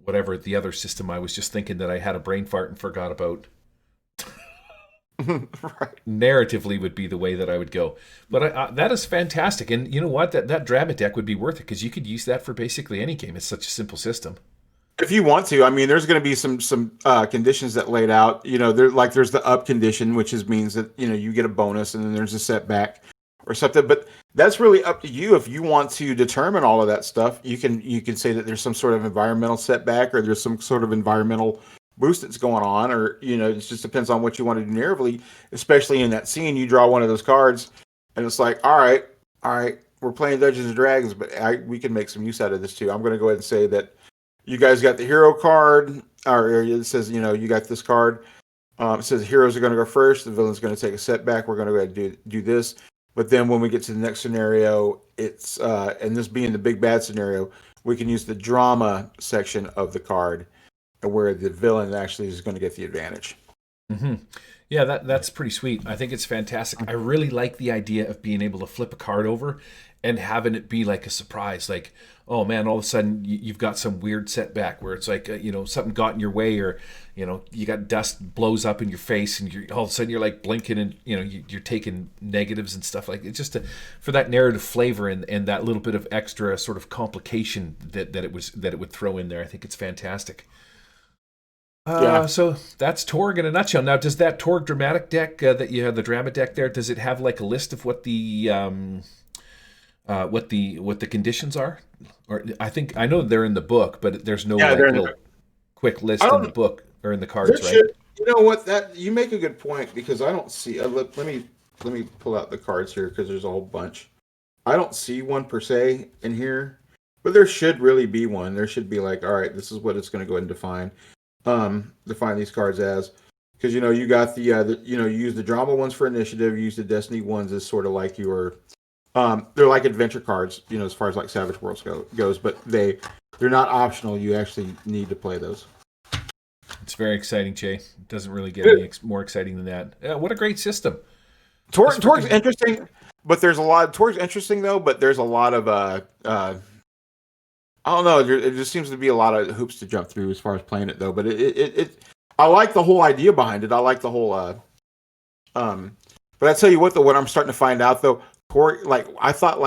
whatever the other system I was just thinking that I had a brain fart and forgot about. Right. Narratively would be the way that I would go, but that is fantastic. And you know what, that drama deck would be worth it because you could use that for basically any game. It's such a simple system. If you want to, I mean, there's going to be some conditions that laid out. There's the up condition, which means that you get a bonus, and then there's a setback or something. But that's really up to you. If you want to determine all of that stuff, you can say that there's some sort of environmental setback or there's some sort of environmental boost that's going on, or it just depends on what you want to do narratively. Especially in that scene, you draw one of those cards, and it's like, all right, we're playing Dungeons and Dragons, but we can make some use out of this too. I'm going to go ahead and say that you guys got the hero card, or it says you got this card. It says heroes are going to go first. The villain's going to take a setback. We're going to go ahead and do this. But then when we get to the next scenario, it's and this being the big bad scenario, we can use the drama section of the card, where the villain actually is going to get the advantage. Mm-hmm. Yeah, that's pretty sweet. I think it's fantastic. I really like the idea of being able to flip a card over and having it be like a surprise. Like, oh man, all of a sudden you've got some weird setback where it's like, something got in your way, or, you got dust blows up in your face, and all of a sudden you're like blinking, and, you're taking negatives and stuff like it. Just for that narrative flavor and that little bit of extra sort of complication that it would throw in there. I think it's fantastic. So that's Torg in a nutshell. Now, does that Torg dramatic deck that you have, the drama deck there, does it have like a list of what the conditions are? Or I know they're in the book, but there's no little quick list in the book or in the cards, right? You know what? That you make a good point, because I don't see. Let me pull out the cards here, because there's a whole bunch. I don't see one per se in here, but there should really be one. There should be like, all right, this is what it's going to go ahead and define these cards as, because you got the you use the drama ones for initiative, you use the destiny ones as sort of like your they're like adventure cards, as far as like Savage Worlds goes, but they're not optional. You actually need to play those. It's very exciting, Jay. It doesn't really get any more exciting than that. Yeah, what a great system. Torg's interesting, but there's a lot. Torg's interesting though, but there's a lot of I don't know. It just seems to be a lot of hoops to jump through as far as playing it though. But it I like the whole idea behind it. I like the whole but I tell you what I'm starting to find out though, Torg, like I thought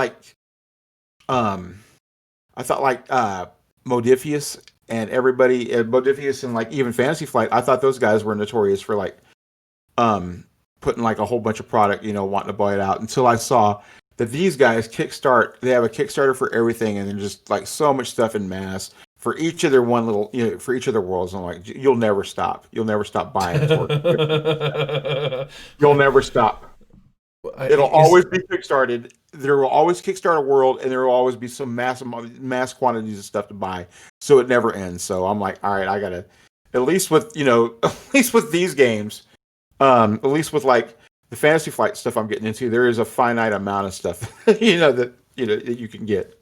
Modifius and everybody, Modifius and like even Fantasy Flight, I thought those guys were notorious for like putting like a whole bunch of product, wanting to buy it out, until I saw that these guys they have a Kickstarter for everything, and then just like so much stuff in mass for each of their for each of their worlds. I'm like, you'll never stop buying Torg. You'll never stop. It'll always be kickstarted. There will always kickstart a world, and there will always be some mass quantities of stuff to buy. So it never ends. So I'm like, all right, I gotta, at least with these games, at least with like the Fantasy Flight stuff I'm getting into, there is a finite amount of stuff that you can get.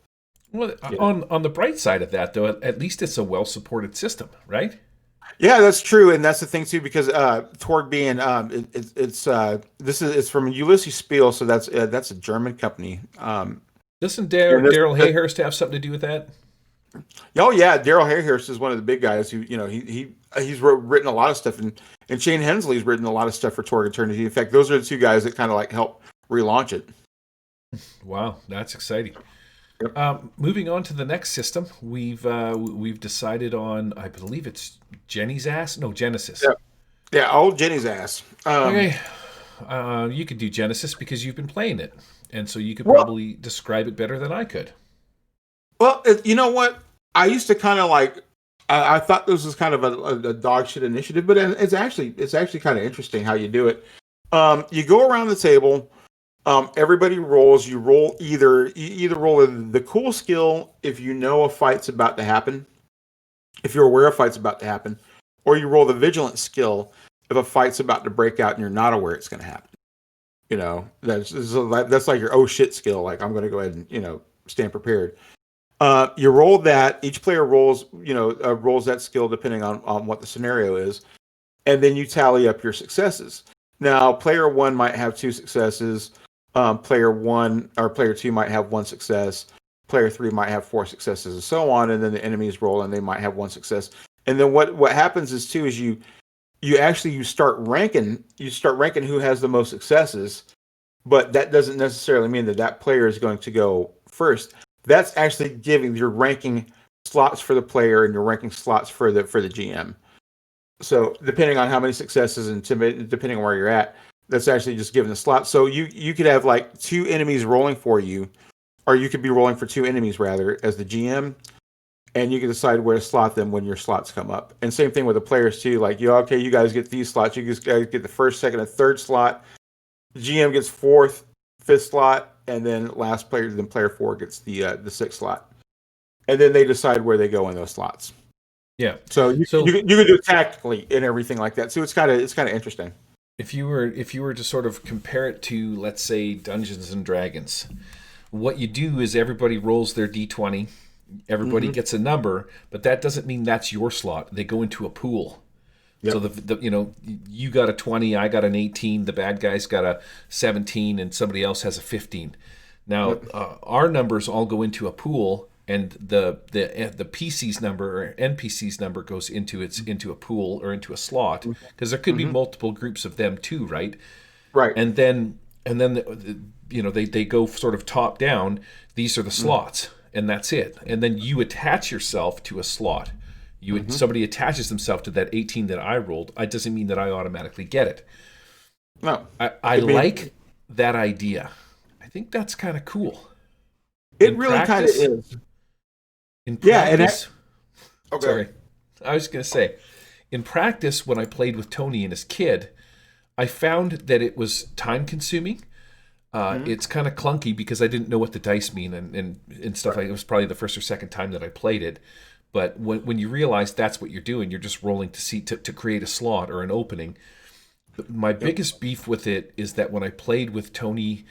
Well, on the bright side of that, though, at least it's a well-supported system, right? Yeah, that's true, and that's the thing too, because Torg being it's from Ulysses Spiel, so that's a German company. Doesn't Daryl Hayhurst have something to do with that? Oh yeah, Daryl Hayhurst is one of the big guys who he's written a lot of stuff, and Shane Hensley's written a lot of stuff for Torg Eternity. In fact, those are the two guys that kind of like help relaunch it. Wow, that's exciting. Yep. Moving on to the next system, we've decided on, I believe it's Jenny's Ass? No, Genesis. Yeah, old Jenny's Ass. Okay, you could do Genesis because you've been playing it, and so you could probably describe it better than I could. Well, you know what? I used to kind of like, I thought this was kind of a dog shit initiative, but it's actually kind of interesting how you do it. You go around the table. Everybody rolls. You roll you either roll the cool skill if you know a fight's about to happen, if you're aware a fight's about to happen, or you roll the vigilant skill if a fight's about to break out and you're not aware it's going to happen. That's like your oh shit skill. Like, I'm going to go ahead and stand prepared. You roll that. Each player rolls that skill depending on what the scenario is, and then you tally up your successes. Now, player 1 might have 2 successes. Player 1 or player 2 might have 1 success. Player 3 might have 4 successes, and so on. And then the enemies roll, and they might have 1 success. And then what happens is you start ranking. You start ranking who has the most successes, but that doesn't necessarily mean that player is going to go first. That's actually you're ranking slots for the player, and you're ranking slots for the GM. So depending on how many successes and depending on where you're at, that's actually just giving the slot. So you could have like 2 enemies rolling for you, or you could be rolling for 2 enemies rather as the GM, and you can decide where to slot them when your slots come up. And same thing with the players too. Like, okay, you guys get these slots. You guys get the first, second, and third slot. GM gets fourth, fifth slot, and then player 4 gets the sixth slot. And then they decide where they go in those slots. Yeah. So you can do it tactically and everything like that. So it's kind of interesting. If you were to sort of compare it to, let's say, Dungeons and Dragons, what you do is everybody rolls their d20, everybody gets a number, but that doesn't mean that's your slot. They go into a pool. Yep. So you got a 20, I got an 18, the bad guy's got a 17, and somebody else has a 15. Now our numbers all go into a pool, and the PC's number or NPC's number goes into a pool or into a slot, because there could be multiple groups of them too, right? Right. And then they go sort of top down. These are the slots, and that's it. And then you attach yourself to a slot. Somebody attaches themselves to that 18 that I rolled. It doesn't mean that I automatically get it. No, I like that idea. I think that's kind of cool. It really kind of is. In practice, sorry, I was going to say, in practice, when I played with Tony and his kid, I found that it was time consuming. It's kind of clunky because I didn't know what the dice mean and stuff. It was probably the first or second time that I played it. But when you realize that's what you're doing, you're just rolling to create a slot or an opening. My biggest beef with it is that when I played with Tony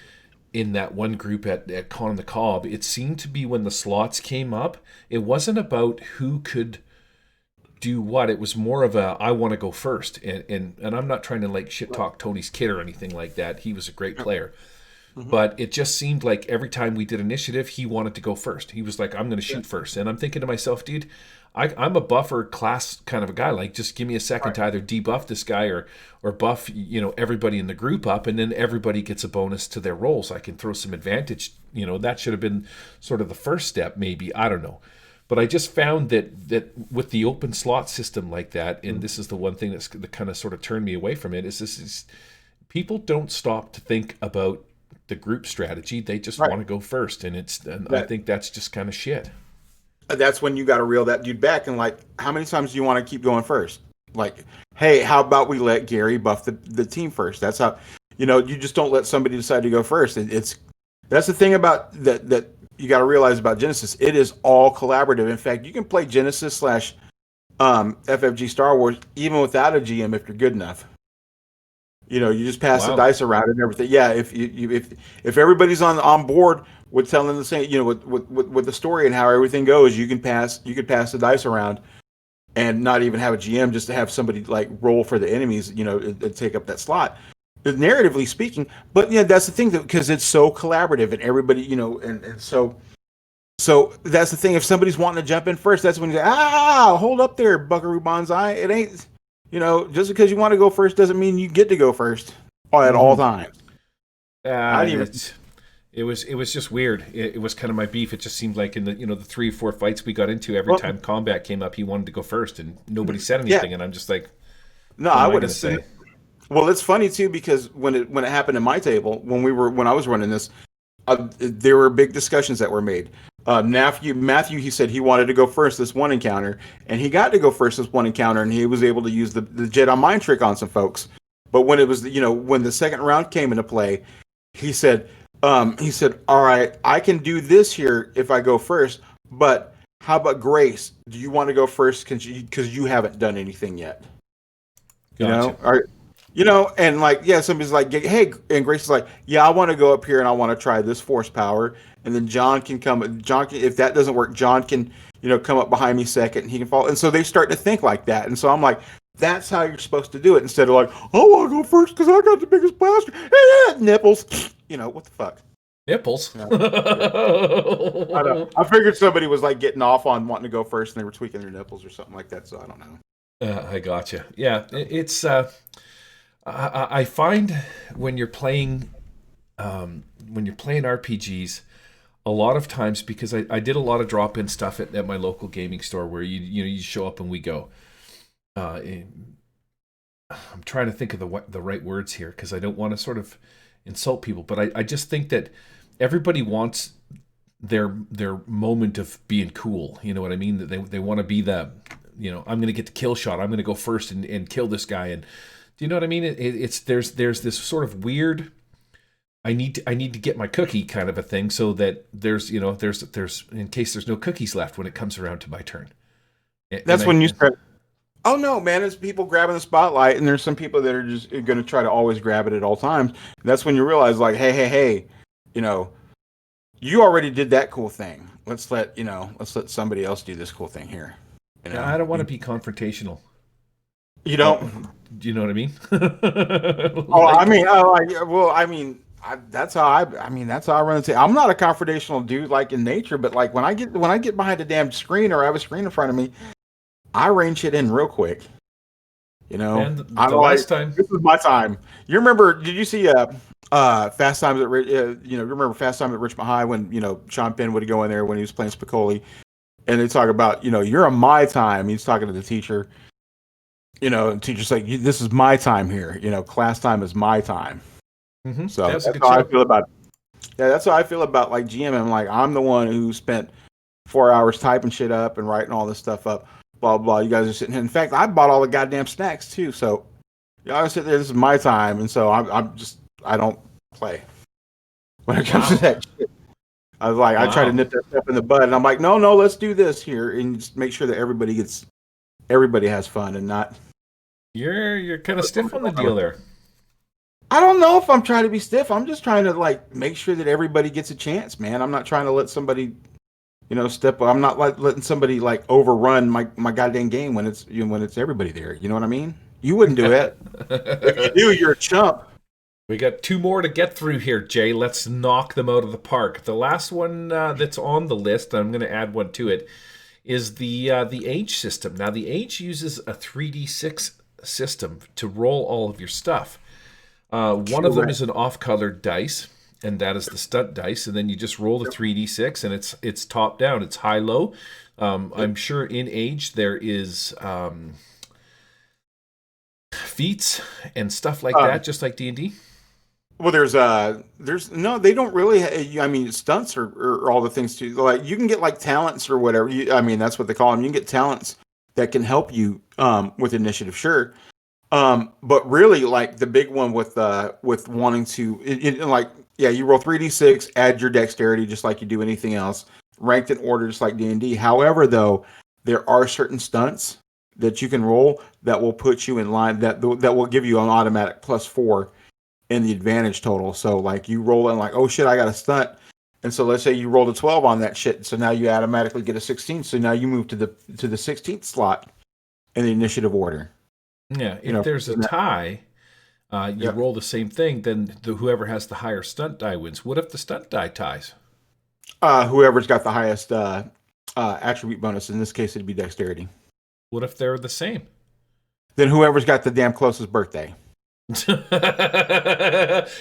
in that one group at Con on the Cob, it seemed to be when the slots came up, it wasn't about who could do what. It was more of a, I want to go first. And I'm not trying to like shit talk Tony's kid or anything like that. He was a great player. But it just seemed like every time we did initiative, he wanted to go first. He was like, I'm going to shoot first. And I'm thinking to myself, dude, I'm a buffer class kind of a guy. Like, just give me a second to either debuff this guy or buff, everybody in the group up, and then everybody gets a bonus to their rolls. I can throw some advantage. That should have been sort of the first step, maybe. I don't know. But I just found that with the open slot system like that, and this is the one thing that kind of sort of turned me away from it, is people don't stop to think about the group strategy. They just want to go first, and I think that's just kind of shit. That's when you got to reel that dude back and like, how many times do you want to keep going first? Like, hey, how about we let Gary buff the team first? That's how, you just don't let somebody decide to go first. That's the thing about that you got to realize about Genesis. It is all collaborative. In fact, you can play Genesis / FFG Star Wars even without a GM if you're good enough. You just pass the dice around and everything. Yeah, if everybody's on board with telling the same, with the story and how everything goes, you could pass the dice around, and not even have a GM, just to have somebody like roll for the enemies, and take up that slot, narratively speaking. But that's the thing, because it's so collaborative and everybody, and so that's the thing. If somebody's wanting to jump in first, that's when you say, hold up there, Buckaroo Banzai. It ain't. Just because you want to go first doesn't mean you get to go first at all times. It was just weird. It was kind of my beef. It just seemed like in the the 3 or 4 fights we got into, every time combat came up, he wanted to go first, and nobody said anything. And I'm just like, no, I would have said. Well, it's funny too, because when it happened at my table, when I was running this, there were big discussions that were made. Matthew, he said he wanted to go first this one encounter, and he got to go first this one encounter, and he was able to use the Jedi mind trick on some folks. But when it was, when the second round came into play, he said, all right, I can do this here if I go first, but how about Grace? Do you want to go first because you haven't done anything yet? Gotcha. And like, somebody's like, hey, and Grace is like, yeah, I want to go up here and I want to try this force power. And then John can, if that doesn't work, John can, come up behind me second, and he can follow. And so they start to think like that. And so I'm like, that's how you're supposed to do it, instead of like, I want to go first because I got the biggest blaster. Nipples. What the fuck? Nipples? I know. I figured somebody was like getting off on wanting to go first and they were tweaking their nipples or something like that. So I don't know. I gotcha. Yeah, it's... I find when you're playing RPGs, a lot of times, because I did a lot of drop-in stuff at my local gaming store where you show up and we go. I'm trying to think of the right words here, because I don't want to sort of insult people, but I just think that everybody wants their moment of being cool. You know what I mean? That they want to be the, I'm going to get the kill shot. I'm going to go first and kill this guy. And do you know what I mean? There's this sort of weird, I need to get my cookie kind of a thing, so that there's in case there's no cookies left when it comes around to my turn. That's when you start. Oh no, man! It's people grabbing the spotlight, and there's some people that are just going to try to always grab it at all times. That's when you realize, like, hey, you already did that cool thing. Let's let somebody else do this cool thing here. I don't want to be confrontational. You don't? Do you know what I mean? That's how I run into. I'm not a confrontational dude, like in nature, but like when I get behind a damn screen or I have a screen in front of me, I rein shit in real quick. And the last time, this is my time. You remember? Did you see Fast Times at remember Fast Times at Richmond High when Sean Penn would go in there when he was playing Spicoli, and they talk about you're on my time. He's talking to the teacher. The teacher's like, this is my time here. Class time is my time. Mm-hmm. So that's how I feel about it. Yeah, that's how I feel about like GM. Like I'm the one who spent 4 hours typing shit up and writing all this stuff up. Blah blah. You guys are sitting here. In fact, I bought all the goddamn snacks too. So y'all sit there. This is my time, and so I don't play when it comes to that shit. I was like, I try to nip that stuff in the bud, and I'm like, no, let's do this here, and just make sure that everybody has fun and not. You're kind of stiff on the deal there. I don't know if I'm trying to be stiff. I'm just trying to like make sure that everybody gets a chance, man. I'm not trying to let somebody, step. I'm not letting somebody like overrun my goddamn game when it's everybody there. You know what I mean? You wouldn't do it. If you do, you're a chump. We got 2 more to get through here, Jay. Let's knock them out of the park. The last one that's on the list, I'm going to add one to it, is the age system. Now, the age uses a 3d6 system to roll all of your stuff. One of them is an off-colored dice, and that is the stunt dice, and then you just roll the 3d6, and it's top down. It's high-low. I'm sure in age there is feats and stuff like that, just like D&D. Well, there's no, they don't really. Stunts are all the things too. Like you can get like talents or whatever. That's what they call them. You can get talents that can help you with initiative, sure. But really, like the big one with wanting to, you roll 3d6, add your dexterity just like you do anything else, ranked in order just like D&D. However, though, there are certain stunts that you can roll that will put you in line that will give you an automatic +4 in the advantage total. So like you roll in like, oh shit, I got a stunt. And so let's say you rolled a 12 on that shit. So now you automatically get a 16. So now you move to the 16th slot in the initiative order. Yeah. If there's a tie, you roll the same thing, then whoever has the higher stunt die wins. What if the stunt die ties? Whoever's got the highest attribute bonus, in this case it'd be dexterity. What if they're the same? Then whoever's got the damn closest birthday.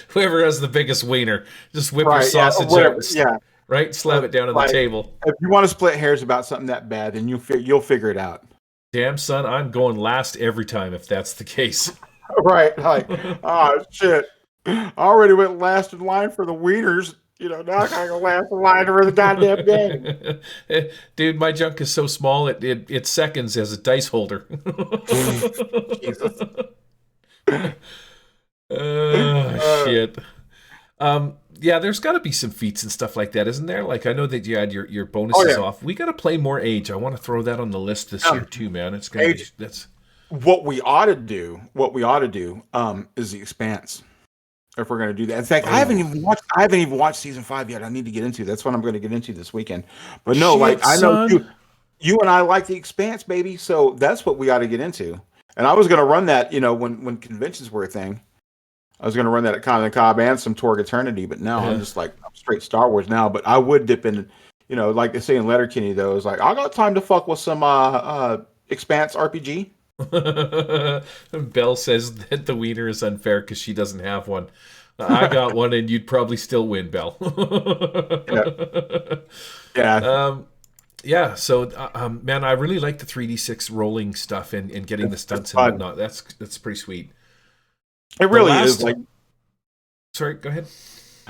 Whoever has the biggest wiener, just whip your sausage out. Yeah, right. Slam it down on the table. If you want to split hairs about something that bad, then you'll figure it out. Damn son, I'm going last every time if that's the case. Right, like, oh shit, I already went last in line for the wieners. Now I gotta go last in line for the goddamn game. Dude, my junk is so small it seconds as a dice holder. Jesus. Shit. Yeah, there's got to be some feats and stuff like that, isn't there? Like, I know that you had your bonuses off. We got to play more age. I want to throw that on the list this year too, man. It's gonna be, that's what we ought to do. Is the Expanse. If we're going to do that. In fact, I haven't even watched season 5 yet. I need to get into. That's what I'm going to get into this weekend. But no, I know you and I like the Expanse, baby. So that's what we ought to get into. And I was going to run that, when conventions were a thing. I was going to run that at Con and Cobb and some Torg Eternity, but now I'm just like I'm straight Star Wars now. But I would dip in, like they say in Letterkenny, though, it's like I got time to fuck with some Expanse RPG. Belle says that the wiener is unfair because she doesn't have one. I got one, and you'd probably still win, Belle. Yeah. So, man, I really like the 3d6 rolling stuff and getting the stunts and whatnot. That's pretty sweet. It really is. Like, sorry, go ahead.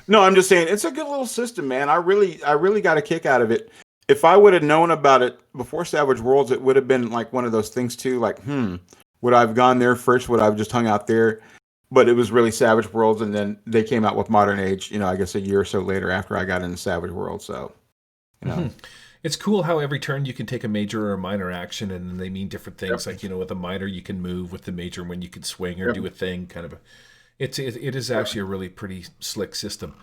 No, I'm just saying it's a good little system, man. I really got a kick out of it. If I would have known about it before Savage Worlds, it would have been like one of those things too. Like, would I have gone there first? Would I have just hung out there? But it was really Savage Worlds, and then they came out with Modern Age. I guess a year or so later after I got into Savage Worlds. So, you know, It's cool how every turn you can take a major or a minor action, and they mean different things. Yep. Like with a minor you can move, with the major when you can swing or Yep. do a thing. Kind of it is actually a really pretty slick system.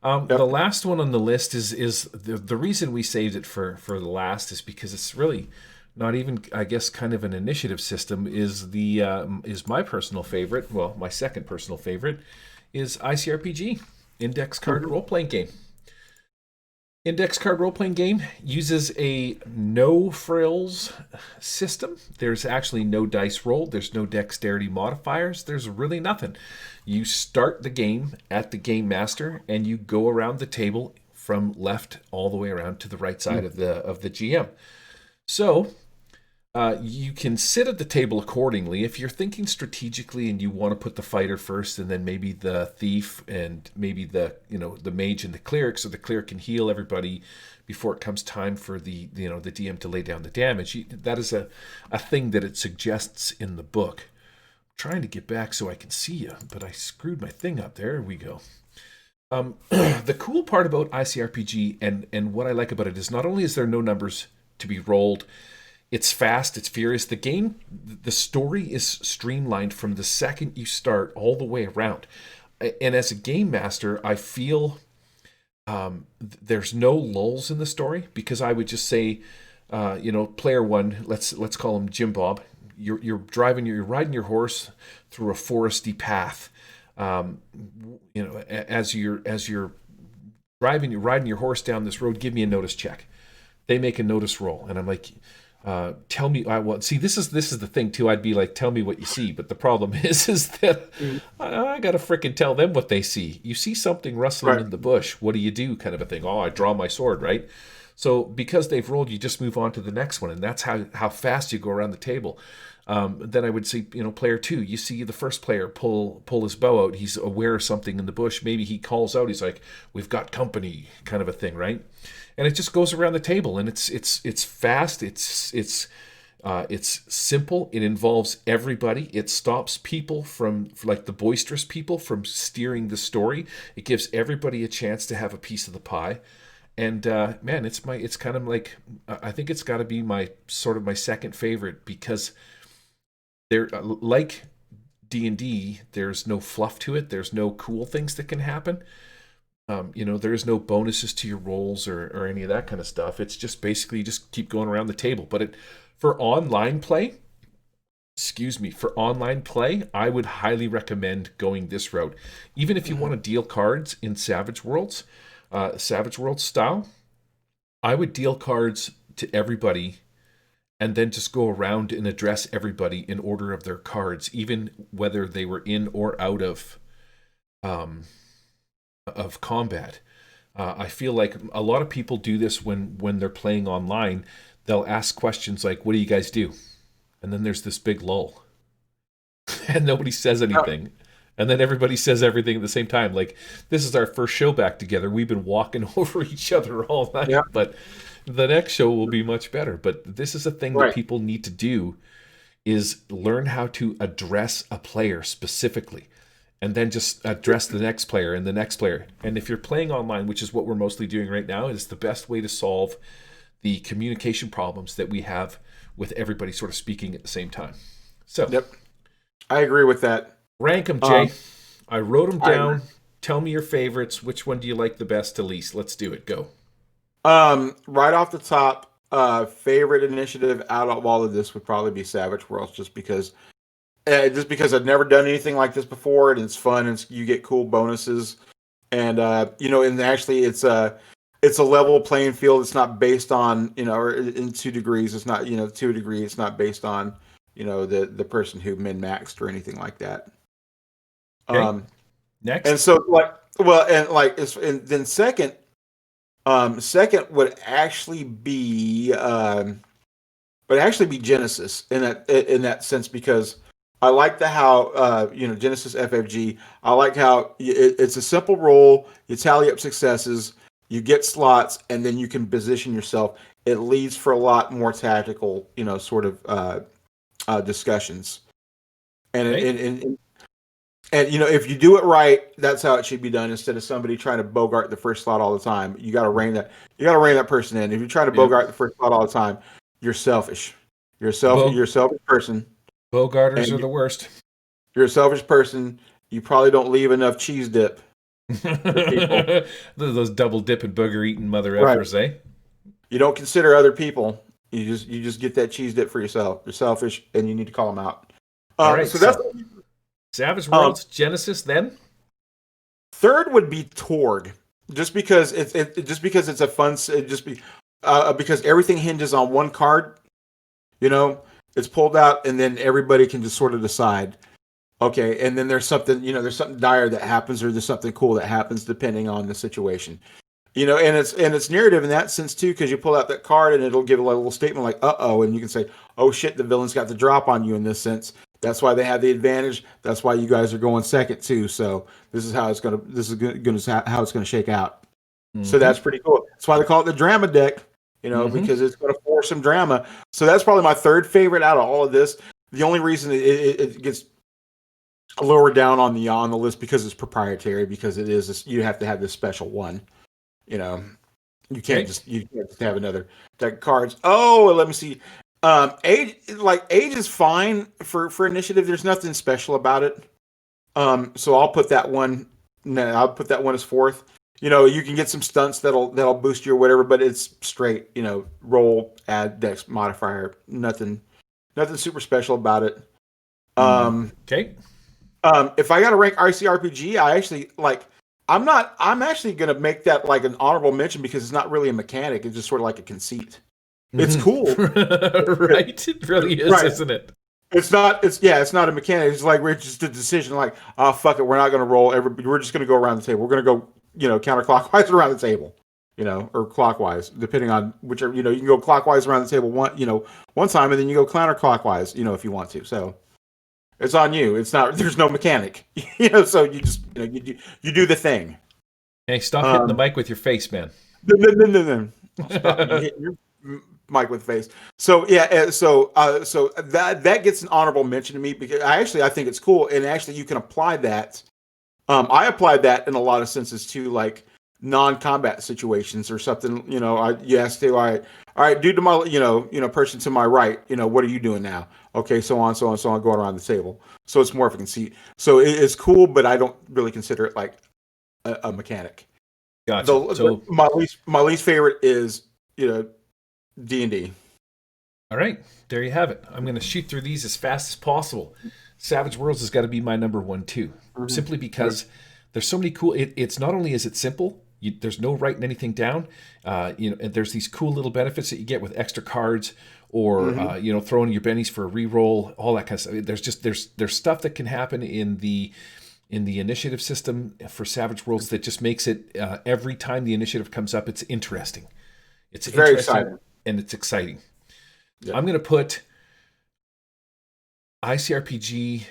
The Yep. last one on the list is the reason we saved it for the last is because it's really not even, I guess, kind of an initiative system. Is my personal favorite. Well, my second personal favorite is ICRPG, Index Card Role Playing Game. Index card role playing game uses a no frills system. There's actually no dice roll, there's no dexterity modifiers, there's really nothing. You start the game at the game master and you go around the table from left all the way around to the right side of the GM. So you can sit at the table accordingly. If you're thinking strategically and you want to put the fighter first and then maybe the thief and maybe the mage and the cleric, so the cleric can heal everybody before it comes time for the DM to lay down the damage. That is a thing that it suggests in the book. I'm trying to get back so I can see you, but I screwed my thing up. There we go. The cool part about ICRPG and what I like about it is not only is there no numbers to be rolled, it's fast, it's furious. The story is streamlined from the second you start all the way around. And as a game master, I feel there's no lulls in the story because I would just say, player one, let's call him Jim Bob. You're riding your horse through a foresty path. As you're riding your horse down this road, give me a notice check. They make a notice roll, and I'm like, tell me. See, this is the thing too. I'd be like, tell me what you see, but the problem is that I gotta frickin' tell them what they see. You see something rustling in the bush. What do you do? Kind of a thing. Oh, I draw my sword, right? So because they've rolled, you just move on to the next one, and that's how fast you go around the table. Then I would say, player two, you see the first player pull his bow out. He's aware of something in the bush. Maybe he calls out. He's like, "We've got company," kind of a thing, right? And it just goes around the table, and it's fast. It's simple. It involves everybody. It stops people from, like the boisterous people, from steering the story. It gives everybody a chance to have a piece of the pie. And man, it's kind of like, I think it's got to be my second favorite because they're like D&D. There's no fluff to it. There's no cool things that can happen. There's no bonuses to your rolls or any of that kind of stuff. It's just basically you just keep going around the table. But for online play, I would highly recommend going this route. Even if you want to deal cards in Savage Worlds style, I would deal cards to everybody and then just go around and address everybody in order of their cards, even whether they were in or out of combat. I feel like a lot of people do this when they're playing online. They'll ask questions like, "What do you guys do?" And then there's this big lull, and nobody says anything. And then everybody says everything at the same time. Like, this is our first show back together. We've been walking over each other all night, but the next show will be much better. But this is a thing that people need to do, is learn how to address a player specifically, and then just address the next player and the next player. And if you're playing online, which is what we're mostly doing right now, is the best way to solve the communication problems that we have with everybody sort of speaking at the same time. So, I agree with that. Rank them, Jay. I wrote them down. Tell me your favorites. Which one do you like the best to least? Let's do it. Go. Right off the top, favorite initiative out of all of this would probably be Savage Worlds, just because I've never done anything like this before, and it's fun, and you get cool bonuses, and and actually it's a level playing field. It's not based on or in 2 degrees. It's not 2 degrees. It's not based on the person who min-maxed or anything like that. Okay. Next. And so then second would actually be Genesis in that sense, because I like the how Genesis FFG. I like how it's a simple roll. You tally up successes, you get slots, and then you can position yourself. It leads for a lot more tactical, sort of discussions. And Okay. and if you do it right, that's how it should be done. Instead of somebody trying to bogart the first slot all the time, you got to rein that. You got to rein that person in. If you try to Yep. bogart the first slot all the time, you're selfish. You're a selfish person. Bogarters are And the worst. you're a selfish person. You probably don't leave enough cheese dip for people. Those double dipping booger eating mother Right. effers, eh? You don't consider other people. You just get that cheese dip for yourself. You're selfish, and you need to call them out. All right, So that's Savage Worlds, Genesis, then? third would be Torg, just because it's a fun. Because everything hinges on one card. It's pulled out, and then everybody can just sort of decide. Okay, and then there's something dire that happens, or there's something cool that happens depending on the situation. And it's narrative in that sense too, because you pull out that card and it'll give a little statement like "uh-oh," and you can say, "Oh shit, the villain's got the drop on you." In this sense, that's why they have the advantage. That's why you guys are going second too. So this is how it's gonna how it's gonna shake out. Mm-hmm. So that's pretty cool. That's why they call it the drama deck. Because it's gonna force some drama. So that's probably my third favorite out of all of this. The only reason it gets lower down on the list because it's proprietary, because it is you have to have this special one. You can't just have another deck of cards. Oh, let me see. Age is fine for initiative. There's nothing special about it. So I'll put that one. No, I'll put that one as fourth. You can get some stunts that'll boost you or whatever, but it's straight. Roll, add dex modifier. Nothing super special about it. Okay. If I got to rank ICRPG, I actually like. I'm actually gonna make that like an honorable mention because it's not really a mechanic. It's just sort of like a conceit. It's cool, right? It really is, right. Isn't it? It's not a mechanic. It's like we're just a decision. Like, oh fuck it, we're not gonna roll. We're just gonna go around the table. We're gonna go, counterclockwise around the table, or clockwise, depending on whichever. You can go clockwise around the table one time, and then you go counterclockwise, if you want to. So. It's on you. It's not. There's no mechanic. So you just you do the thing. Hey, stop hitting the mic with your face, man. No. Stop hitting your mic with the face. So yeah. So that gets an honorable mention to me because I think it's cool, and actually you can apply that. I applied that in a lot of senses too, like non-combat situations or something. You ask, all right, dude to my person to my right. What are you doing now? Okay, so on, going around the table. So it's more of a conceit. So it's cool, but I don't really consider it like a mechanic. Gotcha. My least favorite is D&D. All right, there you have it. I'm going to shoot through these as fast as possible. Savage Worlds has got to be my number one too, simply because there's so many cool. It's not only is it simple. There's no writing anything down. And there's these cool little benefits that you get with extra cards, or throwing your bennies for a reroll, all that kind of stuff. There's stuff that can happen in the initiative system for Savage Worlds that just makes it every time the initiative comes up, it's interesting. It's very exciting, and it's exciting. Yeah. I'm going to put ICRPG.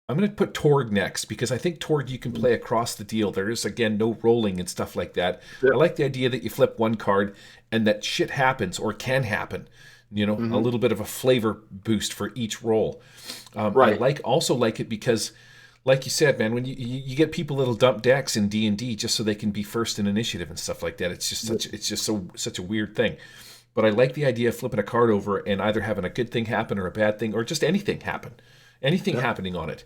I'm going to put Torg next because I think Torg you can play across the deal. There is, again, no rolling and stuff like that. Yeah. I like the idea that you flip one card and that shit happens or can happen. A little bit of a flavor boost for each roll. Right. I also like it because, like you said, man, when you get people that'll dump decks in D&D just so they can be first in initiative and stuff like that. It's just such a weird thing. But I like the idea of flipping a card over and either having a good thing happen or a bad thing or just anything happen. Anything happening on it.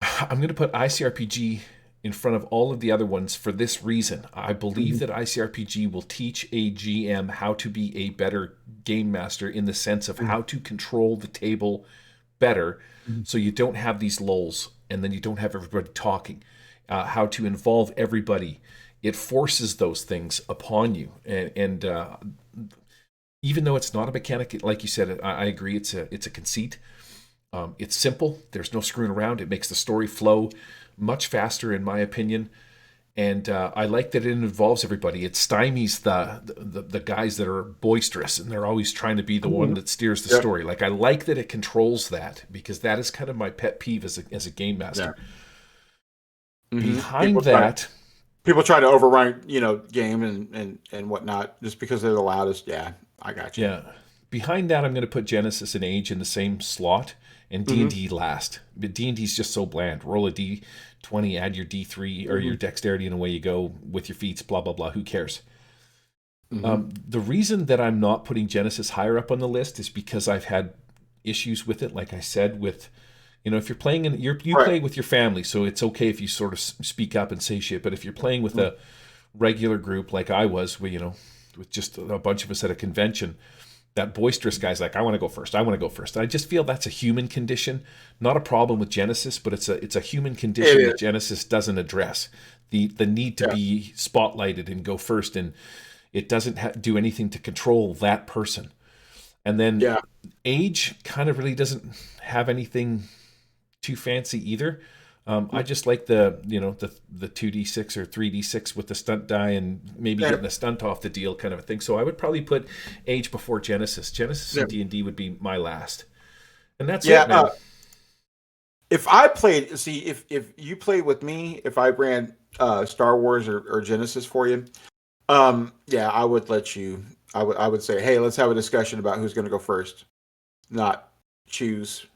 I'm going to put ICRPG in front of all of the other ones for this reason. I believe that ICRPG will teach a GM how to be a better game master in the sense of how to control the table better so you don't have these lulls and then you don't have everybody talking. How to involve everybody. It forces those things upon you. And even though it's not a mechanic, like you said, I agree, it's a conceit. It's simple. There's no screwing around. It makes the story flow much faster, in my opinion. And I like that it involves everybody. It stymies the guys that are boisterous and they're always trying to be the one that steers the story. Like, I like that it controls that, because that is kind of my pet peeve as a game master. Behind people try to overrun, game and whatnot just because they're the loudest. Yeah, I got you. Yeah. Behind that, I'm going to put Genesis and Age in the same slot, and D&D last. But D&D's just so bland. Roll a D20, add your D3 or your dexterity, and away you go with your feats, blah, blah, blah. Who cares? The reason that I'm not putting Genesis higher up on the list is because I've had issues with it, like I said, with... if you're playing you play with your family, so it's okay if you sort of speak up and say shit. But if you're playing with a regular group like I was, with just a bunch of us at a convention, that boisterous guy's like, I want to go first. I want to go first. I just feel that's a human condition, not a problem with Genesis, but it's a human condition that Genesis doesn't address. The need to be spotlighted and go first, and it doesn't do anything to control that person. And then Age kind of really doesn't have anything too fancy either. I just like the 2d6 or 3d6 with the stunt die and maybe getting the stunt off the deal kind of a thing. So I would probably put Age before Genesis. Genesis and D&D would be my last. And that's it, man. If I played, if you played with me, if I ran Star Wars or Genesis for you, I would let you. I would say, hey, let's have a discussion about who's going to go first, not choose.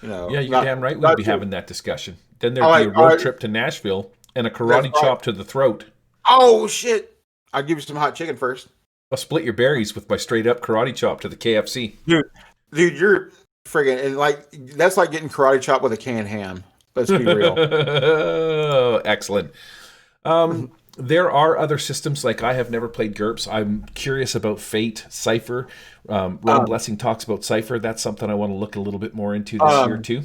You're damn right we'd be having that discussion. Then there'd be a road trip to Nashville and a karate chop to the throat. Oh, shit. I'll give you some hot chicken first. I'll split your berries with my straight-up karate chop to the KFC. Dude, you're friggin'... And that's like getting karate chop with a canned ham. Let's be real. Excellent. There are other systems, like I have never played GURPS. I'm curious about Fate, Cypher. Ron Blessing talks about Cypher. That's something I want to look a little bit more into this year too.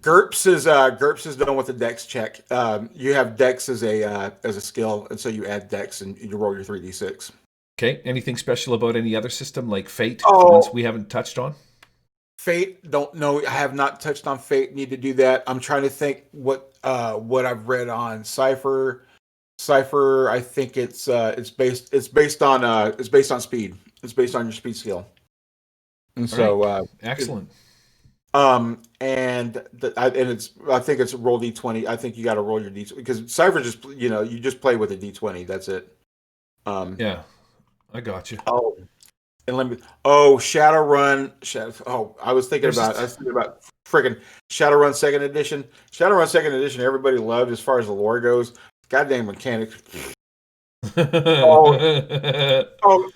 GURPS is done with a Dex check. You have Dex as a skill, and so you add Dex and you roll your 3d6. Okay. Anything special about any other system like Fate? Ones we haven't touched on. Fate, don't know. I have not touched on Fate. Need to do that. I'm trying to think what I've read on Cypher. Cypher, I think it's based on speed. It's based on your speed skill. And excellent. I think it's roll d20. I think you got to roll your d20 because Cypher just you just play with a d20. That's it. Yeah, I got you. Oh, and Shadowrun. I was thinking about friggin' Shadowrun Second Edition. Shadowrun Second Edition. Everybody loved as far as the lore goes. Goddamn mechanics.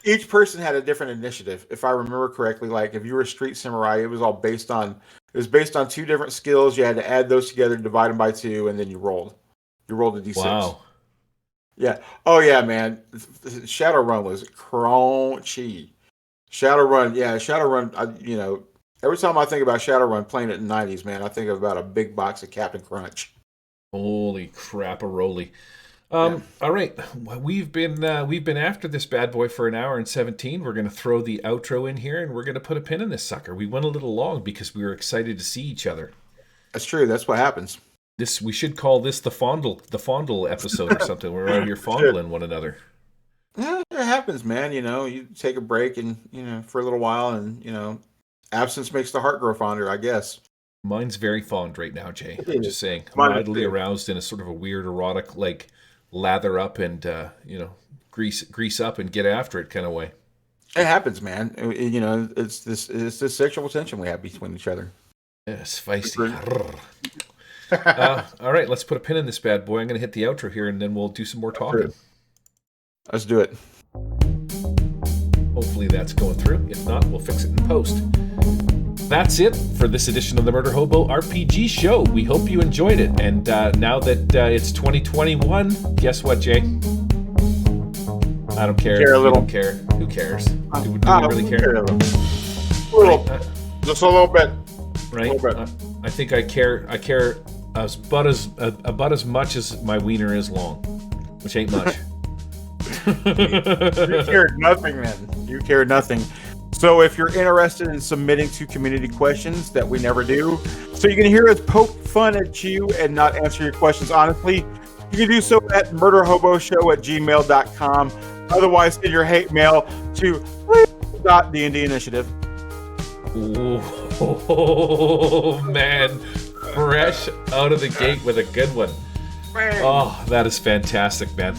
Each person had a different initiative. If I remember correctly, like if you were a street samurai, it was all based on two different skills. You had to add those together, divide them by 2, and then you rolled. You rolled a d6. Wow. Yeah. Oh yeah, man. Shadowrun was crunchy. Shadowrun. Every time I think about Shadowrun playing it in the 90s, man, I think about a big box of Captain Crunch. Holy crap-a-roly. All right, we've been after this bad boy for an hour and 17. We're going to throw the outro in here, and we're going to put a pin in this sucker. We went a little long because we were excited to see each other. That's true. That's what happens. We should call this the fondle episode or something. We're out here fondling one another. Yeah, it happens, man. You take a break and for a little while, and absence makes the heart grow fonder, I guess. Mine's very fond right now, Jay. I'm just saying. I'm mildly aroused in a sort of a weird erotic, like lather up and grease up and get after it kind of way. It happens, man. It's this sexual tension we have between each other. Yes, feisty. All right, let's put a pin in this bad boy. I'm going to hit the outro here, and then we'll do some more talking. Let's do it. Hopefully that's going through. If not, we'll fix it in post. That's it for this edition of the Murder Hobo RPG show. We hope you enjoyed it. And now that it's 2021, guess what, Jay? I don't care. Care a little. Don't care. Who cares? Do we really care? A little. Just a little bit. Right? A little bit. I think I care about as much as my wiener is long, which ain't much. You cared nothing, man. You cared nothing. So if you're interested in submitting 2 community questions that we never do, so you can hear us poke fun at you and not answer your questions honestly, You can do so at murderhoboshow@gmail.com. Otherwise, send your hate mail to @D&D-initiative. Oh, man. Fresh out of the gate with a good one. Oh, that is fantastic, man.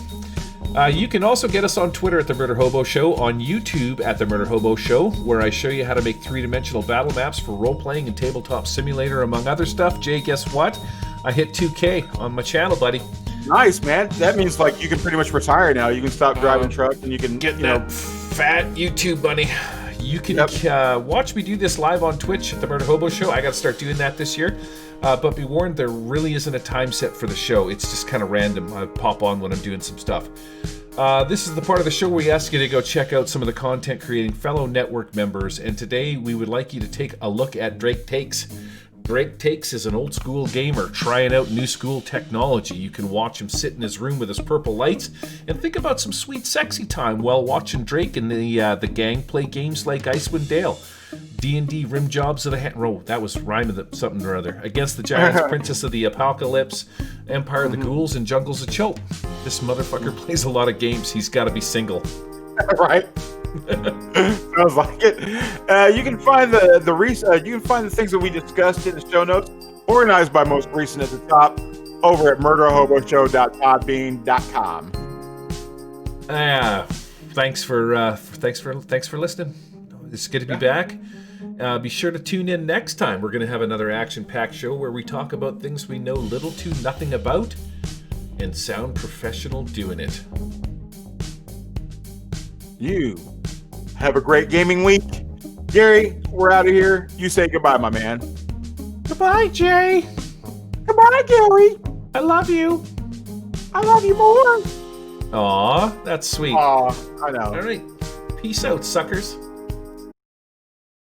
You can also get us on Twitter at The Murder Hobo Show, on YouTube at The Murder Hobo Show, where I show you how to make three-dimensional battle maps for role-playing and tabletop simulator, among other stuff. Jay, guess what? I hit 2K on my channel, buddy. Nice, man. That means like you can pretty much retire now. You can stop driving truck and you can get that fat YouTube money. You can watch me do this live on Twitch at The Murder Hobo Show. I got to start doing that this year. But be warned, there really isn't a time set for the show. It's just kind of random. I pop on when I'm doing some stuff. This is the part of the show where we ask you to go check out some of the content creating fellow network members. And today we would like you to take a look at Drake Takes. Drake Takes is an old school gamer trying out new school technology. You can watch him sit in his room with his purple lights and think about some sweet sexy time while watching Drake and the gang play games like Icewind Dale, D&D Rim Jobs of the Hand. Oh, that was rhyming something or other. Against the Giants, Princess of the Apocalypse, Empire of the Ghouls, and Jungles of Chope. This motherfucker plays a lot of games. He's got to be single. Right. Sounds like it. You can find you can find the things that we discussed in the show notes, organized by most recent at the top, over at murderhoboshow.podbean.com. Thanks for listening. It's good to be back. Be sure to tune in next time. We're going to have another action-packed show where we talk about things we know little to nothing about and sound professional doing it. You have a great gaming week. Gary, we're out of here. You say goodbye, my man. Goodbye, Jay. Goodbye, Gary. I love you. I love you more. Aw, that's sweet. Aw, I know. All right. Peace out, suckers.